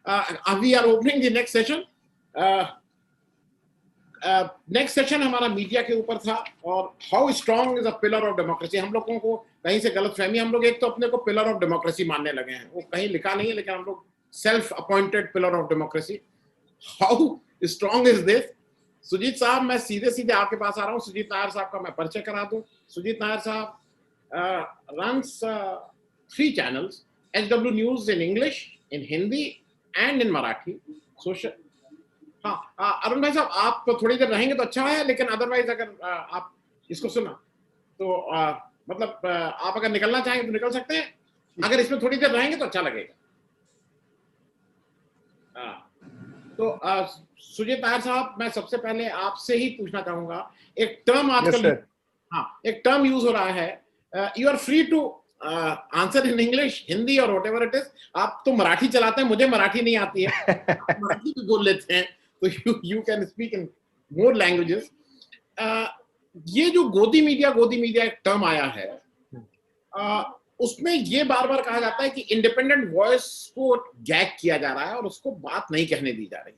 We are opening the next session. Next session हमारा media के ऊपर था और how strong is a pillar of democracy. हम लोगों को कहीं से गलत फहमी, हम लोग एक तो अपने को पिलर ऑफ डेमोक्रेसी मानने लगे हैं, वो कहीं लिखा नहीं है लेकिन हम लोग self appointed pillar of democracy. How strong is this? Sujeet साहब, मैं सीधे सीधे आपके पास आ रहा हूँ। सुजीत नायर साहब का मैं परिचय करा दूं। सुजीत नायर साहब runs 3 channels, HW News in English, in Hindi and in Marathi. Social, हाँ, अरुण भाई साहब आप थोड़ी देर रहेंगे तो अच्छा है, लेकिन अदरवाइज अगर आप इसको सुना तो मतलब आप अगर निकलना चाहेंगे तो निकल सकते हैं, अगर इसमें थोड़ी देर रहेंगे तो अच्छा लगेगा। तो सुजीत नायर साहब, मैं सबसे पहले आपसे ही पूछना चाहूंगा, एक टर्म आजकल एक टर्म यूज हो रहा है, you are free to answer in English, Hindi और वट एवर इट इज। आप तो मराठी चलाते हैं, मुझे मराठी नहीं आती है, आप मराठी भी बोल लेते हैं, तो you can speak in more languages. ये जो गोदी मीडिया एक टर्म आया है, उसमें ये बार बार कहा जाता है कि इंडिपेंडेंट वॉइस को गैग किया जा रहा है और उसको बात नहीं कहने दी जा रही।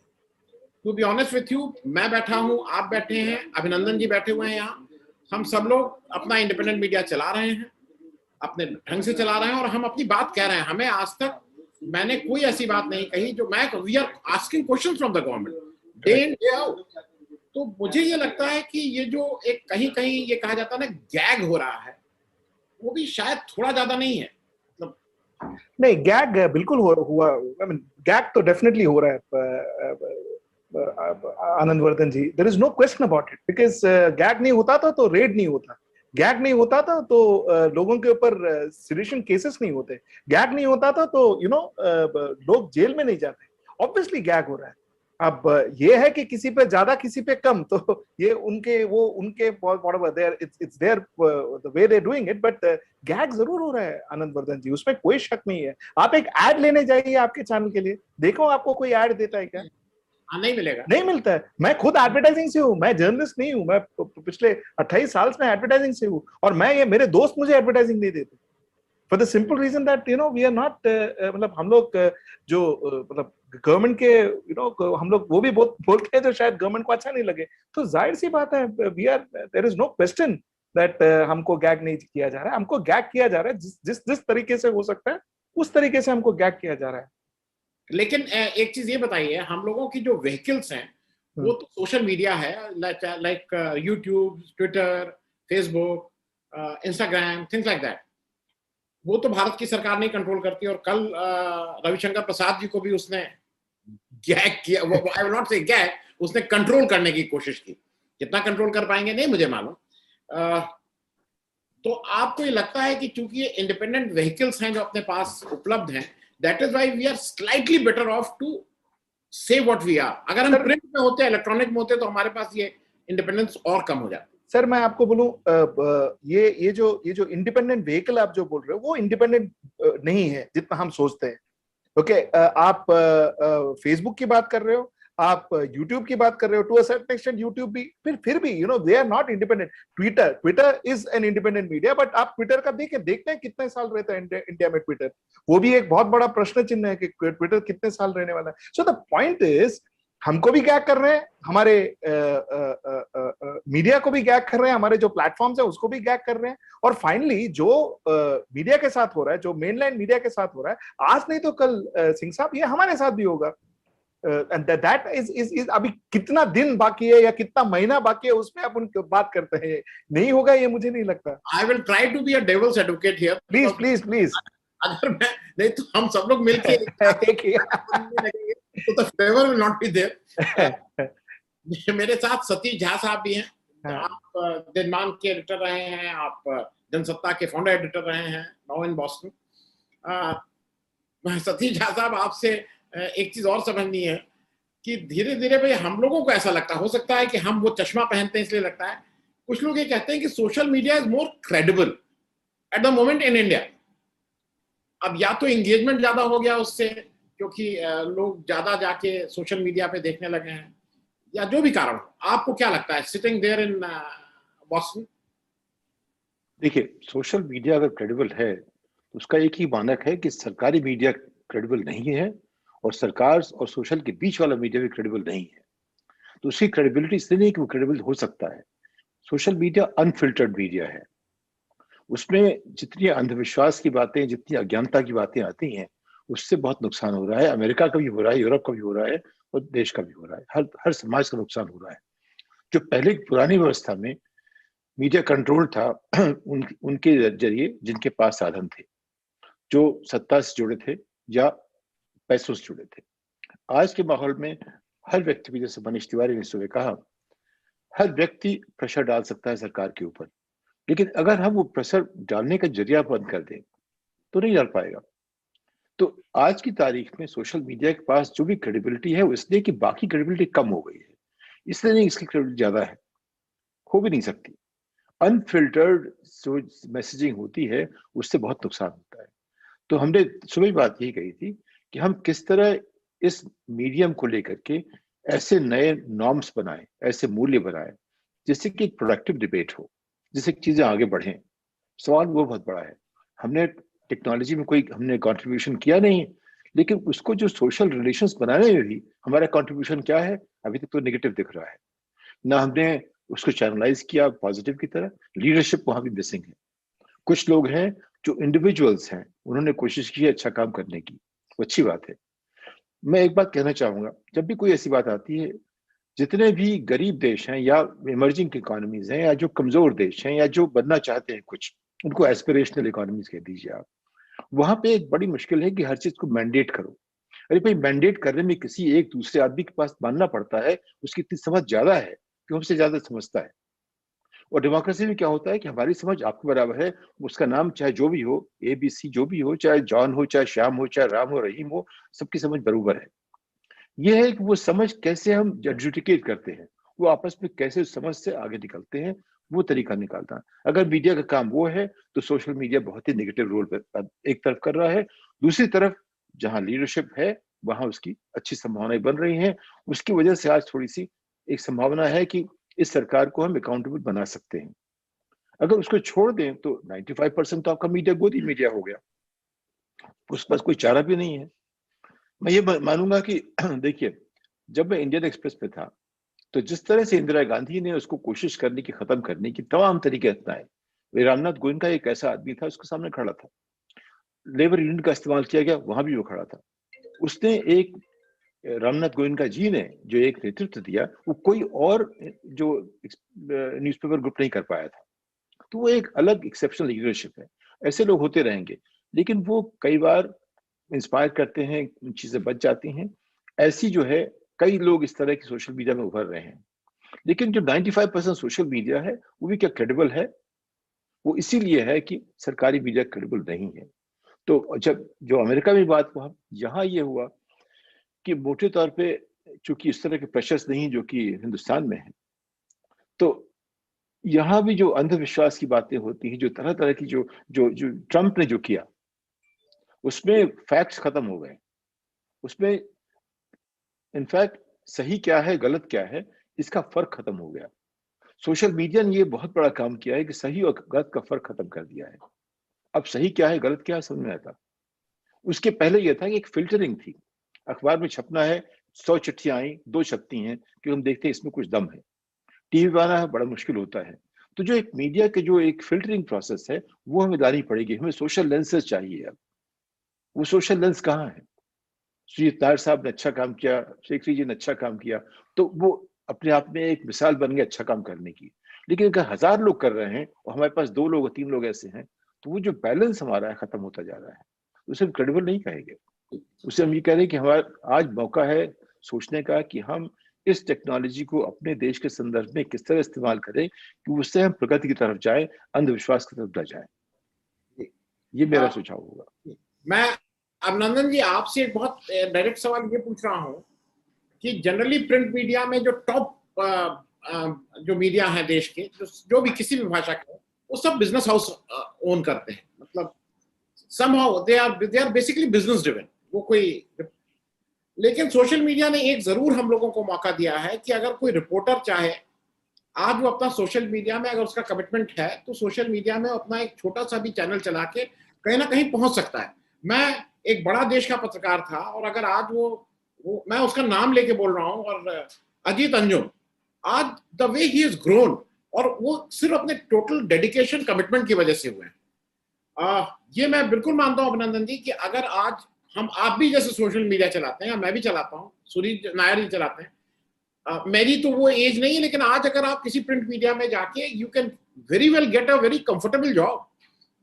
To be honest with you, मैं बैठा हूं, आप बैठे हैं, अभिनंदन जी बैठे हुए हैं यहाँ, हम सब लोग अपना इंडिपेंडेंट मीडिया चला रहे हैं, अपने ढंग से चला रहे हैं और हम अपनी बात कह रहे हैं। हमें आज तक मैंने कोई ऐसी बात नहीं कही जो मैं, we are asking questions from the government day in day out. तो मुझे ये लगता है कि ये जो एक कहीं कहीं ये कहा जाता है ना गैग हो रहा है, वो भी शायद थोड़ा ज्यादा नहीं है। मतलब नहीं, गैग बिल्कुल हुआ, आई मीन गैग तो डेफिनेटली हो रहा है Anand Vardhan ji, there is no question about it, because gag नहीं होता था तो रेड नहीं होता, गैग नहीं होता था तो लोगों के ऊपर सिडिशन केसेस नहीं होते, गैग नहीं होता था तो लोग जेल में नहीं जाते। ऑब्वियसली गैग हो रहा है। अब ये है कि किसी पे ज्यादा किसी पे कम, तो ये उनके it's their the way they doing it, but gag जरूर हो रहा है आनंद वर्धन जी, उसमें कोई शक नहीं है। आप एक एड लेने जाइए आपके चैनल के लिए, देखो आपको कोई एड देता है क्या? नहीं मिलेगा, नहीं मिलता है। मैं खुद एडवर्टाइजिंग से हूँ, मैं जर्नलिस्ट नहीं हूँ, मैं पिछले 28 साल से एडवर्टाइजिंग से हूँ, और मैं ये मेरे दोस्त मुझे एडवर्टाइजिंग नहीं देते, for the simple reason that we are not, मतलब हम लोग जो मतलब गवर्नमेंट के हम लोग वो भी बहुत बोलते हैं जो शायद गवर्नमेंट को अच्छा नहीं लगे, तो जाहिर सी बात है, we are, there is no question that हमको गैग नहीं किया जा रहा है, हमको गैग किया जा रहा है जिस तरीके से हो सकता है उस तरीके से हमको गैग किया जा रहा है। लेकिन एक चीज ये बताइए, हम लोगों की जो व्हीकल्स हैं वो तो सोशल मीडिया है, like YouTube, Twitter, Facebook, Instagram, things like that. वो तो भारत की सरकार नहीं कंट्रोल करती, और कल रविशंकर प्रसाद जी को भी उसने गैग किया, आई विल नॉट से गैग, उसने कंट्रोल करने की कोशिश की। कितना कंट्रोल कर पाएंगे नहीं मुझे मालूम। तो आपको ये लगता है कि चूंकि ये इंडिपेंडेंट व्हीकल्स हैं जो अपने पास उपलब्ध हैं, that is why we are slightly better off to say what we are. अगर हम प्रिंट में होते, इलेक्ट्रॉनिक में होते, तो हमारे पास ये इंडिपेंडेंस और कम हो जाती। सर मैं आपको बोलूं, ये जो इंडिपेंडेंट व्हीकल आप जो बोल रहे हो वो इंडिपेंडेंट नहीं है जितना हम सोचते हैं। ओके, आप फेसबुक की बात कर रहे हो, आप यूट्यूब की बात कर रहे हो, to a certain extent YouTube भी, फिर भी they are not independent. Twitter is an independent media, but आप ट्विटर का देखते हैं कितने साल रहता है इंडिया में ट्विटर, वो भी एक बहुत बड़ा प्रश्न चिन्ह है कि ट्विटर कितने साल रहने वाला है। सो द पॉइंट इज, हमको भी गैग कर रहे हैं, हमारे मीडिया को भी गैग कर रहे हैं, हमारे जो प्लेटफॉर्म्स है उसको भी गैग कर रहे हैं, और फाइनली जो मीडिया के साथ हो रहा है, जो मेनलाइन मीडिया के साथ हो रहा है, आज नहीं तो कल सिंह साहब ये हमारे साथ भी होगा। एंड दैट इज अभी कितना दिन बाकी है या कितना महीना बाकी है उसमें आप उनकी बात करते हैं, नहीं होगा ये मुझे नहीं लगता। I will try to be a devil's advocate here, please please please. अगर मैं नहीं तो हम सब लोग मिलके तो favour will not be there. मेरे साथ सतीश झा साहब भी हैं, आप दिनमान के एडिटर रहे हैं, आप जनसत्ता के फाउंडर एडिटर रहे हैं, now in Boston. Satish Jha साहब, आपसे एक चीज और समझनी है कि धीरे धीरे भाई हम लोगों को ऐसा लगता, हो सकता है कि हम वो चश्मा पहनते हैं इसलिए लगता है, कुछ लोग ये कहते हैं कि social media is more credible at the moment in India. अब या तो एंगेजमेंट ज्यादा हो गया उससे, क्योंकि लोग ज्यादा जाके सोशल मीडिया पे देखने लगे हैं, या जो भी कारण, आपको क्या लगता है सिटिंग देयर इन बॉस्टन? देखिए, सोशल मीडिया अगर क्रेडिबल है तो उसका एक ही मानक है कि सरकारी मीडिया क्रेडिबल नहीं है और सरकार और सोशल के बीच वाला मीडिया भी क्रेडिबल नहीं है। तो उसकी क्रेडिबिलिटी इसलिए नहीं कि वो क्रेडिबल हो सकता है। सोशल मीडिया अनफिल्टर्ड मीडिया है, उसमें जितनी अंधविश्वास की बातें, जितनी अज्ञानता की बातें आती हैं, उससे बहुत नुकसान हो रहा है। अमेरिका का भी हो रहा है, यूरोप का भी हो रहा है और देश का भी हो रहा है। हर हर समाज का नुकसान हो रहा है। जो पहले की पुरानी व्यवस्था में मीडिया कंट्रोल था उनके जरिए जिनके पास साधन थे, जो सत्ता से जुड़े थे या पैसों से जुड़े थे। आज के माहौल में हर व्यक्ति को, जैसे मनीष तिवारी ने सुबह कहा, हर व्यक्ति प्रेशर डाल सकता है सरकार के ऊपर, लेकिन अगर हम वो प्रेशर डालने का जरिया बंद कर दें तो नहीं डाल पाएगा। तो आज की तारीख में सोशल मीडिया के पास जो भी क्रेडिबिलिटी है वो इसलिए कि बाकी क्रेडिबिलिटी कम हो गई है, इसलिए नहीं इसकी क्रेडिबिलिटी ज्यादा है, हो भी नहीं सकती। अनफिल्टर्ड जो मैसेजिंग होती है उससे बहुत नुकसान होता है। तो हमने सुबह बात यही कही थी कि हम किस तरह इस मीडियम को लेकर के ऐसे नए नॉर्म्स बनाएं, ऐसे मूल्य बनाएं जिससे कि एक प्रोडक्टिव डिबेट हो, जिससे चीजें आगे बढ़ें। सवाल वो बहुत बड़ा है। हमने टेक्नोलॉजी में कोई हमने कंट्रीब्यूशन किया नहीं, लेकिन उसको जो सोशल रिलेशंस बनाने में भी हमारा कंट्रीब्यूशन क्या है, अभी तक तो नेगेटिव दिख रहा है। ना हमने उसको चैनलाइज किया पॉजिटिव की तरह, लीडरशिप वहां भी मिसिंग है। कुछ लोग हैं जो इंडिविजुअल्स हैं, उन्होंने कोशिश की है अच्छा काम करने की, वो अच्छी बात है। मैं एक बात कहना चाहूंगा, जब भी कोई ऐसी बात आती है, जितने भी गरीब देश हैं या इमर्जिंग इकोनॉमीज हैं या जो कमजोर देश हैं या जो बनना चाहते हैं कुछ, उनको एस्पिरेशनल इकोनॉमीज कह दीजिए आप, वहां पे एक बड़ी मुश्किल है कि हर चीज को मैंडेट करो। अरे भाई, मैंडेट करने में किसी एक दूसरे आदमी के पास मानना पड़ता है, उसकी इतनी समझ ज्यादा है कि हमसे ज्यादा समझता है। और डेमोक्रेसी में क्या होता है कि हमारी समझ आपके बराबर है, उसका नाम चाहे जो भी हो, ABC जो भी हो, चाहे जॉन हो, चाहे श्याम हो, चाहे राम हो, रहीम हो, सबकी समझ बराबर है। यह है कि वो समझ कैसे हम एडजुडिकेट करते हैं, वो आपस में कैसे उस समझ से आगे निकलते हैं, वो तरीका निकालता है। अगर मीडिया का काम वो है तो सोशल मीडिया बहुत ही नेगेटिव रोल पर एक तरफ कर रहा है, दूसरी तरफ जहां लीडरशिप है वहां उसकी अच्छी संभावनाएं बन रही हैं। उसकी वजह से आज थोड़ी सी एक संभावना है कि इस सरकार को हम अकाउंटेबल बना सकते हैं। अगर उसको छोड़ दें तो 95% तो आपका मीडिया गोदी मीडिया हो गया, उस पर कोई चारा भी नहीं है। मैं ये मानूंगा कि देखिए, जब मैं इंडियन एक्सप्रेस पे था तो जिस तरह से इंदिरा गांधी ने उसको कोशिश करने की, खत्म करने की तमाम तरीके अपनाए, रामनाथ गोविंद का एक ऐसा आदमी था, उसके सामने खड़ा था। लेबर यूनियन का इस्तेमाल किया गया, वहां भी वो खड़ा था। उसने एक, रामनाथ गोविंद जी ने जो एक नेतृत्व दिया, वो कोई और जो न्यूज़पेपर ग्रुप नहीं कर पाया था। तो वो एक अलग एक्सेप्शनल लीडरशिप है। ऐसे लोग होते रहेंगे, लेकिन वो कई बार इंस्पायर करते हैं, चीजें बच जाती हैं। ऐसी जो है, कई लोग इस तरह की सोशल मीडिया में उभर रहे हैं। लेकिन जो 95% सोशल मीडिया है वो भी क्या क्रेडिबल है? वो इसीलिए है कि सरकारी मीडिया क्रेडिबल नहीं है। तो जब जो अमेरिका में बात हुआ, यहाँ ये हुआ कि मोटे तौर पे चूंकि इस तरह के प्रेशर्स नहीं जो कि हिंदुस्तान में है, तो यहाँ भी जो अंधविश्वास की बातें होती हैं, जो तरह तरह की जो जो जो ट्रम्प ने जो किया, उसमें फैक्ट्स खत्म हो गए। उसमें इनफैक्ट सही क्या है, गलत क्या है, इसका फर्क खत्म हो गया। सोशल मीडिया ने ये बहुत बड़ा काम किया है कि सही और गलत का फर्क खत्म कर दिया है। अब सही क्या है, गलत क्या है, समझ में आता। उसके पहले यह था कि एक फिल्टरिंग थी। अखबार में छपना है, 100 चिट्ठियां आई, 2 छपती हैं कि हम देखते हैं इसमें कुछ दम है। टीवी बनाना है, बड़ा मुश्किल होता है। तो जो एक मीडिया के जो एक फिल्टरिंग प्रोसेस है, वो हमें लानी पड़ेगी। हमें सोशल लेंसेज चाहिए। अब वो सोशल लेंस कहाँ है? सुजीत नायर साहब ने अच्छा काम किया, शेखरी जी ने अच्छा काम किया, तो वो अपने आप में एक मिसाल बन गई अच्छा काम करने की। लेकिन अगर 1000 लोग कर रहे हैं और हमारे पास 2 लोग और 3 लोग ऐसे हैं, तो वो जो बैलेंस हमारा है खत्म होता जा रहा है। उसे हम क्रेडिबल नहीं कहेंगे। उसे हम ये कह रहे हैं कि हमारा आज मौका है सोचने का कि हम इस टेक्नोलॉजी को अपने देश के संदर्भ में किस तरह इस्तेमाल करें कि उससे हम प्रगति की तरफ जाए, अंधविश्वास की तरफ न जाए। ये मेरा सुझाव होगा। मैं अभिनंदन जी आपसे एक बहुत डायरेक्ट सवाल ये पूछ रहा हूं कि जनरली प्रिंट मीडिया में जो टॉप जो मीडिया है देश के, जो भी किसी भी भाषा के, वो सब बिजनेस हाउस ओन करते हैं। मतलब somehow they are basically business driven। वो कोई, लेकिन सोशल मीडिया ने एक जरूर हम लोगों को मौका दिया है कि अगर कोई रिपोर्टर चाहे, आज वो अपना सोशल मीडिया में अगर उसका कमिटमेंट है तो सोशल मीडिया में अपना एक छोटा सा भी चैनल चला के कहीं ना कहीं पहुंच सकता है। मैं एक बड़ा देश का पत्रकार था, और अगर आज वो मैं उसका नाम लेके बोल रहा हूँ, और अजीत अंजुम, आज the way he is grown, और वो सिर्फ अपने टोटल डेडिकेशन कमिटमेंट की वजह से हुए हैं। ये मैं बिल्कुल मानता हूँ अभिनंदन जी कि अगर आज आप भी जैसे सोशल मीडिया चलाते हैं, या मैं भी चलाता हूँ, सुनील नायर जी चलाते हैं, मेरी तो वो एज नहीं है, लेकिन आज अगर आप किसी प्रिंट मीडिया में जाके you can very well get a very comfortable job,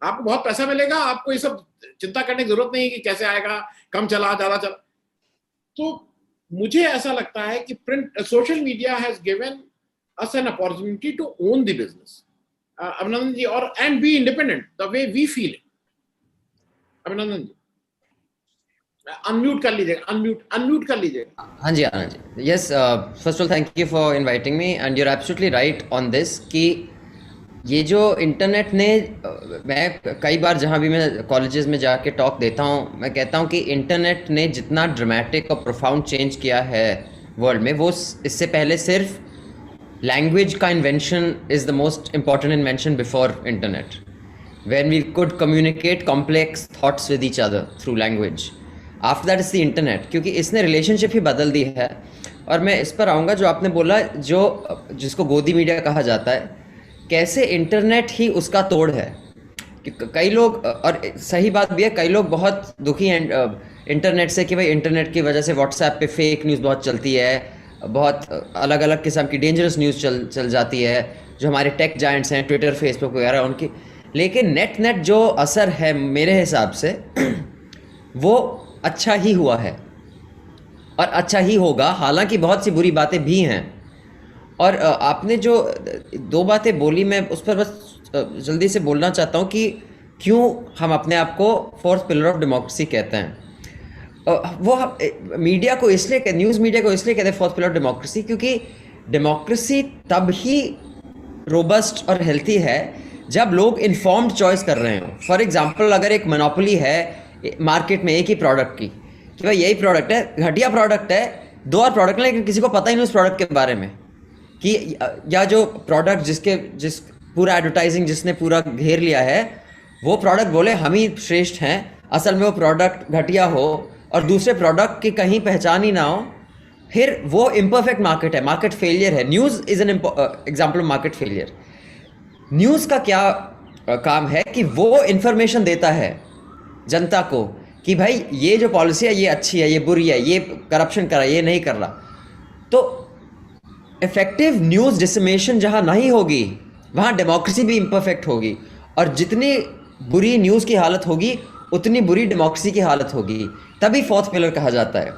आपको बहुत पैसा मिलेगा, आपको ये सब चिंता करने की जरूरत नहीं है कि कैसे आएगा, कम चला ज्यादा चला। तो मुझे ऐसा लगता है कि print social media has given us an opportunity to own the business, Abhinandan ji, और and be independent the way we feel it. Abhinandan ji unmute कर लीजिएगा, अनम्यूट कर लीजिएगा। हाँ जी, Anand ji. Yes, first of all thank you for inviting me, and you are absolutely right on this कि ये जो इंटरनेट ने, मैं कई बार जहाँ भी मैं कॉलेजेस में जाके टॉक देता हूँ, मैं कहता हूँ कि इंटरनेट ने जितना ड्रामेटिक और प्रोफाउंड चेंज किया है वर्ल्ड में, वो इससे पहले सिर्फ लैंग्वेज का invention is the most important invention before internet, when we could communicate complex thoughts with each other through language. After that is the internet, क्योंकि इसने रिलेशनशिप ही बदल दी है। और मैं इस पर आऊँगा जो आपने बोला, जिसको गोदी मीडिया कहा जाता है, कैसे इंटरनेट ही उसका तोड़ है। कई लोग, और सही बात भी है, कई लोग बहुत दुखी हैं इंटरनेट से कि भाई इंटरनेट की वजह से व्हाट्सएप पे फेक न्यूज़ बहुत चलती है, बहुत अलग अलग किस्म की डेंजरस न्यूज़ चल जाती है, जो हमारे टेक जायंट्स हैं ट्विटर फेसबुक वगैरह उनकी। लेकिन नेट जो असर है मेरे हिसाब से वो अच्छा ही हुआ है और अच्छा ही होगा, हालांकि बहुत सी बुरी बातें भी हैं। और आपने जो दो बातें बोली, मैं उस पर बस जल्दी से बोलना चाहता हूँ कि क्यों हम अपने आप को फोर्थ पिलर ऑफ डेमोक्रेसी कहते हैं। वो मीडिया को इसलिए, न्यूज़ मीडिया को इसलिए कहते हैं फोर्थ पिलर ऑफ डेमोक्रेसी, क्योंकि डेमोक्रेसी तब ही रोबस्ट और हेल्थी है जब लोग इन्फॉर्म्ड चॉइस कर रहे हों। फॉर एग्जांपल, अगर एक मोनोपोली है मार्केट में एक ही प्रोडक्ट की, कि भाई यही प्रोडक्ट है, घटिया प्रोडक्ट है, दो और प्रोडक्ट, लेकिन किसी को पता ही नहीं उस प्रोडक्ट के बारे में, कि या जो प्रोडक्ट जिस पूरा एडवर्टाइजिंग जिसने पूरा घेर लिया है, वो प्रोडक्ट बोले हम ही श्रेष्ठ हैं, असल में वो प्रोडक्ट घटिया हो और दूसरे प्रोडक्ट की कहीं पहचान ही ना हो, फिर वो इम्परफेक्ट मार्केट है, मार्केट फेलियर है। News is an example of market failure. News का क्या काम है कि वो इन्फॉर्मेशन देता है जनता को कि भाई ये जो पॉलिसी है ये अच्छी है, ये बुरी है, ये करप्शन कर रहा है, ये नहीं कर रहा। तो इफेक्टिव न्यूज़ डिसमिनेशन जहाँ नहीं होगी, वहाँ डेमोक्रेसी भी इम्परफेक्ट होगी, और जितनी बुरी न्यूज़ की हालत होगी उतनी बुरी डेमोक्रेसी की हालत होगी। तभी फोर्थ पिलर कहा जाता है।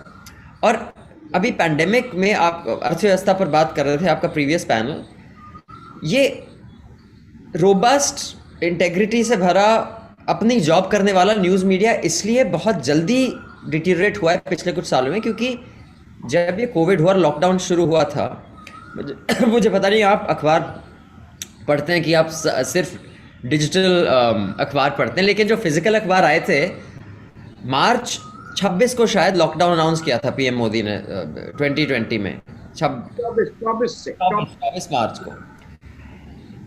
और अभी पैंडेमिक में आप अर्थव्यवस्था पर बात कर रहे थे, आपका प्रीवियस पैनल, ये रोबस्ट इंटेग्रिटी से भरा अपनी जॉब करने वाला न्यूज़ मीडिया इसलिए बहुत जल्दी डिटीरिएट हुआ है पिछले कुछ सालों में, क्योंकि जब ये कोविड हुआ, लॉकडाउन शुरू हुआ था, मुझे पता नहीं आप अखबार पढ़ते हैं कि आप सिर्फ डिजिटल अखबार पढ़ते हैं, लेकिन जो फिजिकल अखबार आए थे, मार्च 26 को शायद लॉकडाउन अनाउंस किया था पीएम मोदी ने 2020 में, 24 मार्च को।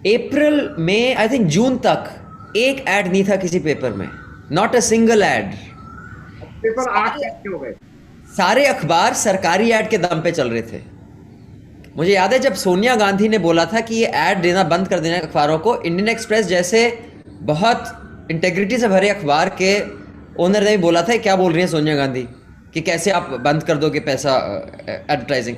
अप्रैल में, आई थिंक जून तक एक ऐड नहीं था किसी पेपर में, not a single add. Paper 8 हो गए, सारे अखबार सरकारी ऐड के दम पे चल रहे थे। मुझे याद है जब सोनिया गांधी ने बोला था कि ये ऐड देना बंद कर देना अखबारों को, इंडियन एक्सप्रेस जैसे बहुत इंटेग्रिटी से भरे अखबार के ओनर ने भी बोला था क्या बोल रही है सोनिया गांधी, कि कैसे आप बंद कर दोगे पैसा एडवर्टाइजिंग।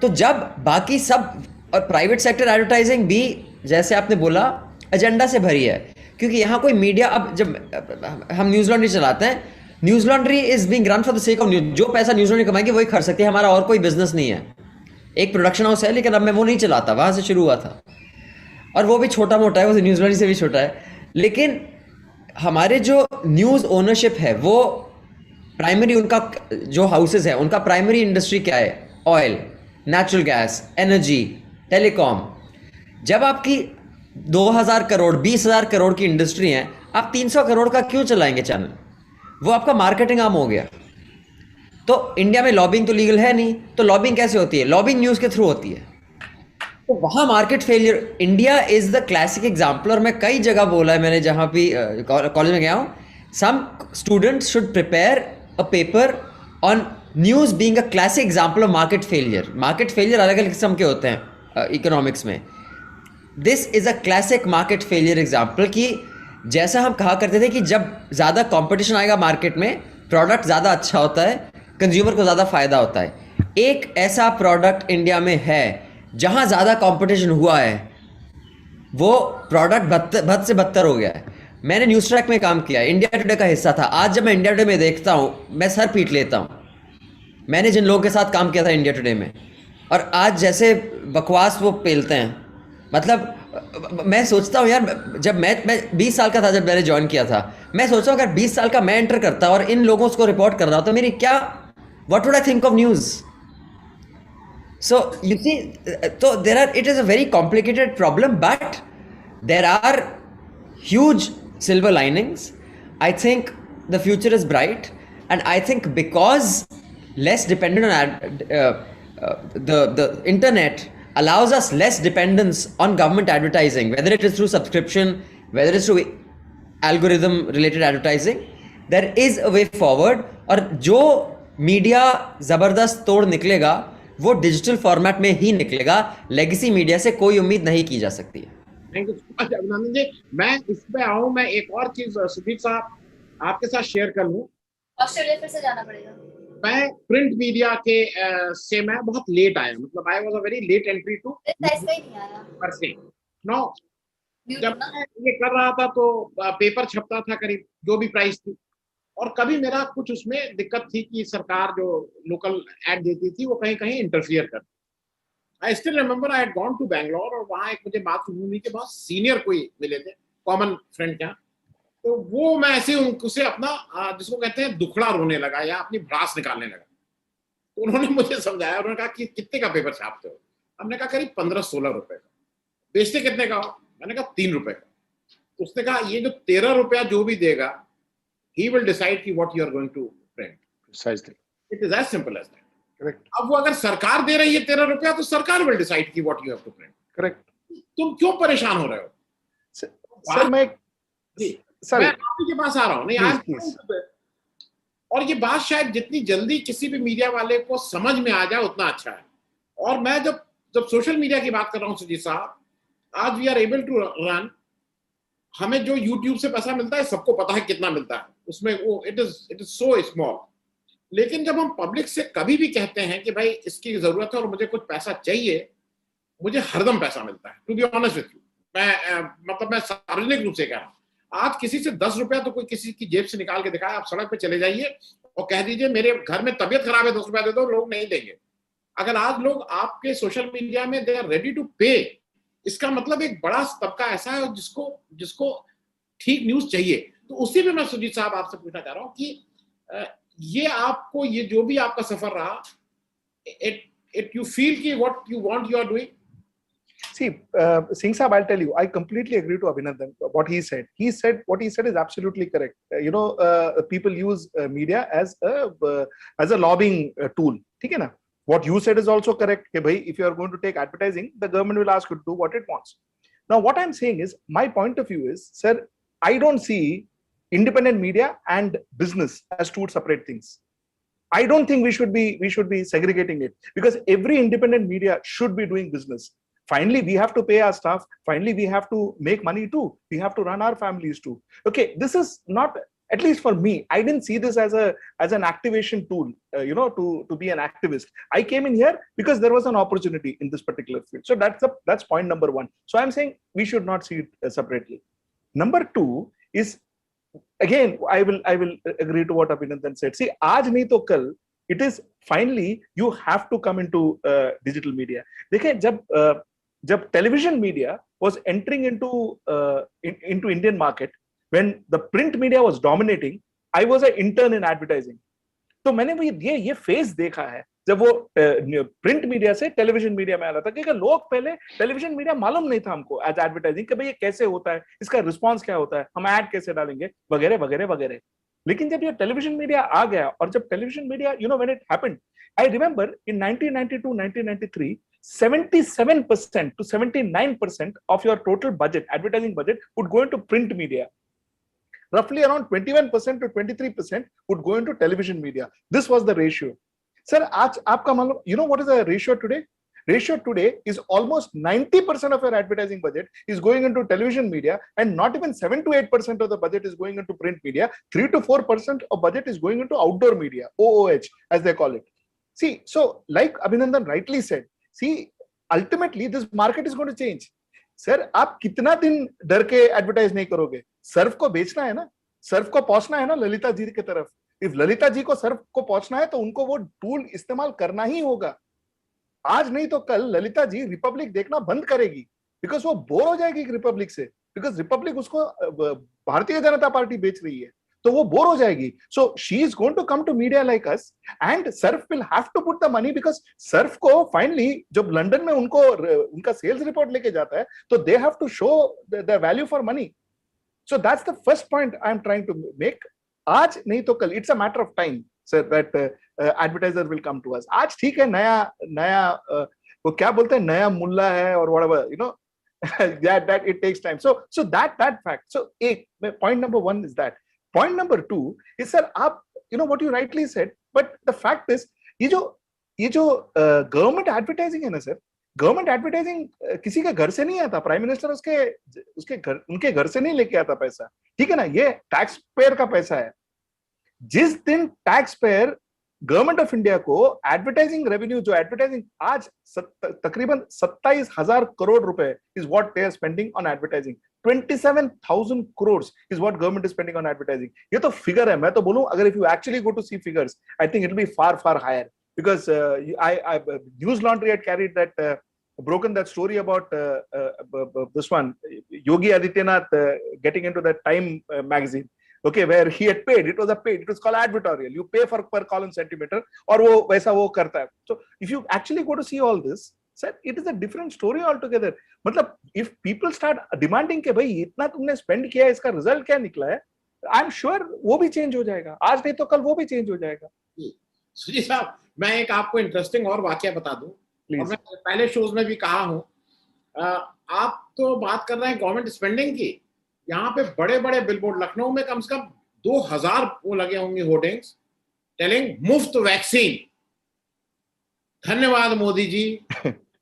तो जब बाकी सब, और प्राइवेट सेक्टर एडवर्टाइजिंग भी जैसे आपने बोला एजेंडा से भरी है, क्योंकि यहाँ कोई मीडिया, अब जब हम न्यूज़ लॉन्ड्री चलाते हैं, news laundry is being run for the sake of news. जो पैसा न्यूज़ लॉन्ड्री कमाएंगे वही खर्च सकते हैं, हमारा और कोई बिजनेस नहीं है। एक प्रोडक्शन हाउस है, लेकिन अब मैं वो नहीं चलाता, वहाँ से शुरू हुआ था, और वो भी छोटा मोटा है, वो न्यूज़ लॉन्ड्री से भी छोटा है। लेकिन हमारे जो न्यूज़ ओनरशिप है, वो प्राइमरी, उनका जो हाउसेज है उनका प्राइमरी इंडस्ट्री क्या है? Oil, natural gas, energy, telecom. जब आपकी 2000 करोड़ 20,000 करोड़ की इंडस्ट्री है, आप 300 करोड़ का क्यों चलाएंगे चैनल? वो आपका मार्केटिंग आर्म हो गया। तो इंडिया में लॉबिंग तो लीगल है नहीं, तो लॉबिंग कैसे होती है? लॉबिंग न्यूज़ के थ्रू होती है। तो वहाँ market failure, India is the classic example. और मैं कई जगह बोला है मैंने, जहाँ भी कॉलेज में गया हूँ, some students should prepare a paper on news being a classic example of market failure. Market failure अलग अलग किस्म के होते हैं इकोनॉमिक्स में. This is a classic market failure example कि जैसा हम कहा करते थे कि जब ज़्यादा कंपटीशन आएगा मार्केट में, प्रोडक्ट ज़्यादा अच्छा होता है, कंज्यूमर को ज़्यादा फ़ायदा होता है. एक ऐसा प्रोडक्ट इंडिया में है जहाँ ज़्यादा कंपटीशन हुआ है, वो प्रोडक्ट बद से बदतर हो गया है. मैंने न्यूज़ ट्रैक में काम किया, इंडिया टुडे का हिस्सा था. आज जब मैं इंडिया टुडे में देखता हूँ, मैं सर पीट लेता हूँ. मैंने जिन लोगों के साथ काम किया था इंडिया टुडे में, और आज जैसे बकवास वो पेलते हैं. मतलब मैं सोचता हूँ यार, जब मैं 20 साल का था जब मैंने ज्वाइन किया था, मैं सोचता हूँ अगर 20 साल का मैं एंटर करता और इन लोगों को रिपोर्ट कर रहा हो तो मेरी क्या, what would I think of news. So you see, so it is a very complicated problem, but there are huge silver linings. I think the future is bright, and I think because less dependent on the internet allows us less dependence on government advertising, whether it is through subscription, whether it is through algorithm related advertising, there is a way forward. और जो media ज़बरदस्त तोड़ निकलेगा वो digital format में ही निकलेगा. Legacy media से कोई उम्मीद नहीं की जा सकती है. थैंक यू अभिनंदन जी. मैं इसमें आऊँ, मैं एक और चीज सुदीप साहब आपके साथ शेयर कर लूँ. ऑस्ट्रेलिया फिर से जाना पड़ेगा. मैं प्रिंट मीडिया के से मैं बहुत लेट आया, मतलब I was a very late entry to per se. No, जब मैं ये कर रहा था तो पेपर छपता था करीब जो भी प्राइस थी, और कभी मेरा कुछ उसमें दिक्कत थी कि सरकार जो लोकल एड देती थी वो कहीं कहीं इंटरफियर करती. I still remember I had gone to Bangalore, और वहाँ एक मुझे बात सुनी के बहुत सीनियर कोई मिले थे, कॉमन फ्रेंड क्या, तो वो मैं ऐसे उनसे अपना जिसको कहते हैं दुखड़ा रोने लगा या अपनी भड़ास निकालने लगा. तो उन्होंने मुझे समझाया, उन्होंने कहा कि कितने का पेपर छापते हो. हमने कहा करीब 15-16 रुपए का. बेचते कितने का हो? मैंने कहा 3 रुपए का. उसने कहा ये जो 13 रुपया जो भी देगा, he will decide कि what you are going to print. Precisely. It is as simple as that. Correct. अब वो अगर सरकार दे रही है 13 रुपया, तो सरकार will decide कि what you have to print. Correct. तुम क्यों परेशान हो रहे हो? सर मैं आपके के पास आ रहा हूँ. नहीं आज, और ये बात शायद जितनी जल्दी किसी भी मीडिया वाले को समझ में आ जाए उतना अच्छा है. और मैं जब सोशल मीडिया की बात कर रहा हूँ सुजीत साहब, आज we are able to run, हमें जो YouTube से पैसा मिलता है सबको पता है कितना मिलता है उसमें, वो इट इज सो स्मॉल. लेकिन जब हम पब्लिक से कभी भी कहते हैं कि भाई इसकी जरूरत है और मुझे कुछ पैसा चाहिए, मुझे हरदम पैसा मिलता है. To be honest with you, मैं सार्वजनिक रूप से कह रहा हूँ. आज किसी से 10 रुपया तो कोई किसी की जेब से निकाल के दिखाए, आप सड़क पे चले जाइए और कह दीजिए मेरे घर में तबियत खराब है 10 रुपया दे दो, लोग नहीं देंगे. अगर आज लोग आपके सोशल मीडिया में दे आर रेडी टू पे, इसका मतलब एक बड़ा तबका ऐसा है जिसको ठीक न्यूज चाहिए. तो उसी में मैं सुजीत साहब आपसे पूछना चाह रहा हूँ कि ये आपको, ये जो भी आपका सफर रहा, इट यू फील कि what you want you are doing. See, Singh Saab, I'll tell you, I completely agree to Abhinandan. What he said what he said is absolutely correct. People use media as a lobbying tool. ठीक है ना? What you said is also correct. कि भाई, if you are going to take advertising, the government will ask you to do what it wants. Now, what I'm saying is, my point of view is, sir, I don't see independent media and business as two separate things. I don't think we should be segregating it, because every independent media should be doing business. Finally, we have to pay our staff. Finally, we have to make money too. We have to run our families too. Okay, this is not, at least for me, I didn't see this as an activation tool, to be an activist. I came in here because there was an opportunity in this particular field. So that's point number one. So I'm saying we should not see it separately. Number two is, again, I will agree to what Abhinandan said. See, aaj nahi to kal, it is finally you have to come into digital media. देखिए, जब television media was entering into Indian market, when the print media was dominating, I was an intern in advertising. तो मैंने वो ये phase देखा है जब वो प्रिंट मीडिया से टेलीविजन मीडिया में आ रहा था, क्योंकि लोग पहले टेलीविजन मीडिया मालूम नहीं था हमको एज एडवर्टाइजिंग कि भाई ये कैसे होता है, इसका रिस्पांस क्या होता है, हम ऐड कैसे डालेंगे, वगैरह वगैरह वगैरह. लेकिन जब ये टेलीविजन मीडिया आ गया, और जब television media, when it happened, I remember in 1992 1993 77% to 79% of your total budget, advertising budget, would go into print media. roughly around 21% to 23% would go into television media. This was the ratio. Sir, आज आपका मालूम, you know what is the ratio today? Ratio today is almost 90% of your advertising budget is going into television media, and not even 7 to 8% of the budget is going into print media. 3 to 4% of budget is going into outdoor media, OOH, as they call it. See, so like Abhinandan rightly said, see, ultimately this market is going to change. Sir, आप कितना दिन डर के advertise नहीं करोगे? Surf को बेचना है ना, सर्फ को पहुंचना है ना ललिता जी की तरफ. इफ ललिता जी को सर्फ को पहुंचना है तो उनको वो टूल इस्तेमाल करना ही होगा. आज नहीं तो कल ललिता जी रिपब्लिक देखना बंद करेगी, बिकॉज वो बोर हो जाएगी रिपब्लिक से, बिकॉज रिपब्लिक उसको भारतीय जनता पार्टी बेच रही है, तो वो बोर हो जाएगी. So she is going to come to media like us, and Surf will have to put the money, because Surf को फाइनली जब लंदन में उनको उनका सेल्स रिपोर्ट लेके जाता है तो they have to show the value for money. So that's the first point I am trying to make. आज नहीं तो कल, it's a matter of time sir, that advertiser will come to us. आज ठीक है, नया वो क्या बोलते हैं, नया मुल्ला है और whatever, you know, that it takes time. So that fact. So point number 1 is that. Point number 2 is, sir, आप, you know what you rightly said, but the fact is ये जो गवर्नमेंट एडवर्टाइजिंग है ना sir, government advertising किसी के घर से नहीं आता. प्राइम मिनिस्टर उनके घर से नहीं लेके आता पैसा, ठीक है ना, ये टैक्स पेयर का पैसा है. जिस दिन tax payer government of India को एडवर्टाइजिंग रेवेन्यू, जो एडवर्टाइजिंग आज तकरीबन 27,000 करोड़ रुपए is what they are spending on advertising. 27,000 crores is what government is spending on advertising. ये तो फिगर है. मैं तो बोलूं, अगर if you actually go to see figures, I think it will be far higher, because I News Laundry had carried that broken that story about this one, Yogi Adityanath getting into that Time magazine, okay, where he had paid. It was called advertorial. You pay for per column centimeter, और वो वैसा वो करता है. So if you actually go to see all this, sir, it is a different story altogether. मतलब if people start demanding कि भाई इतना तुमने स्पेंड किया है, इसका रिजल्ट क्या निकला है, आई एम श्योर वो भी चेंज हो जाएगा. आज नहीं तो कल वो भी चेंज हो जाएगा. सुजीत साहब, मैं एक आपको इंटरेस्टिंग और वाकया बता दूं, और मैं पहले शोज में भी कहा हूं. आप तो बात कर रहे हैं गवर्नमेंट स्पेंडिंग की. यहाँ पे बड़े बड़े बिलबोर्ड, लखनऊ में कम से कम 2000 वो लगे होंगे होर्डिंग्स टेलिंग मुफ्त वैक्सीन, धन्यवाद मोदी जी.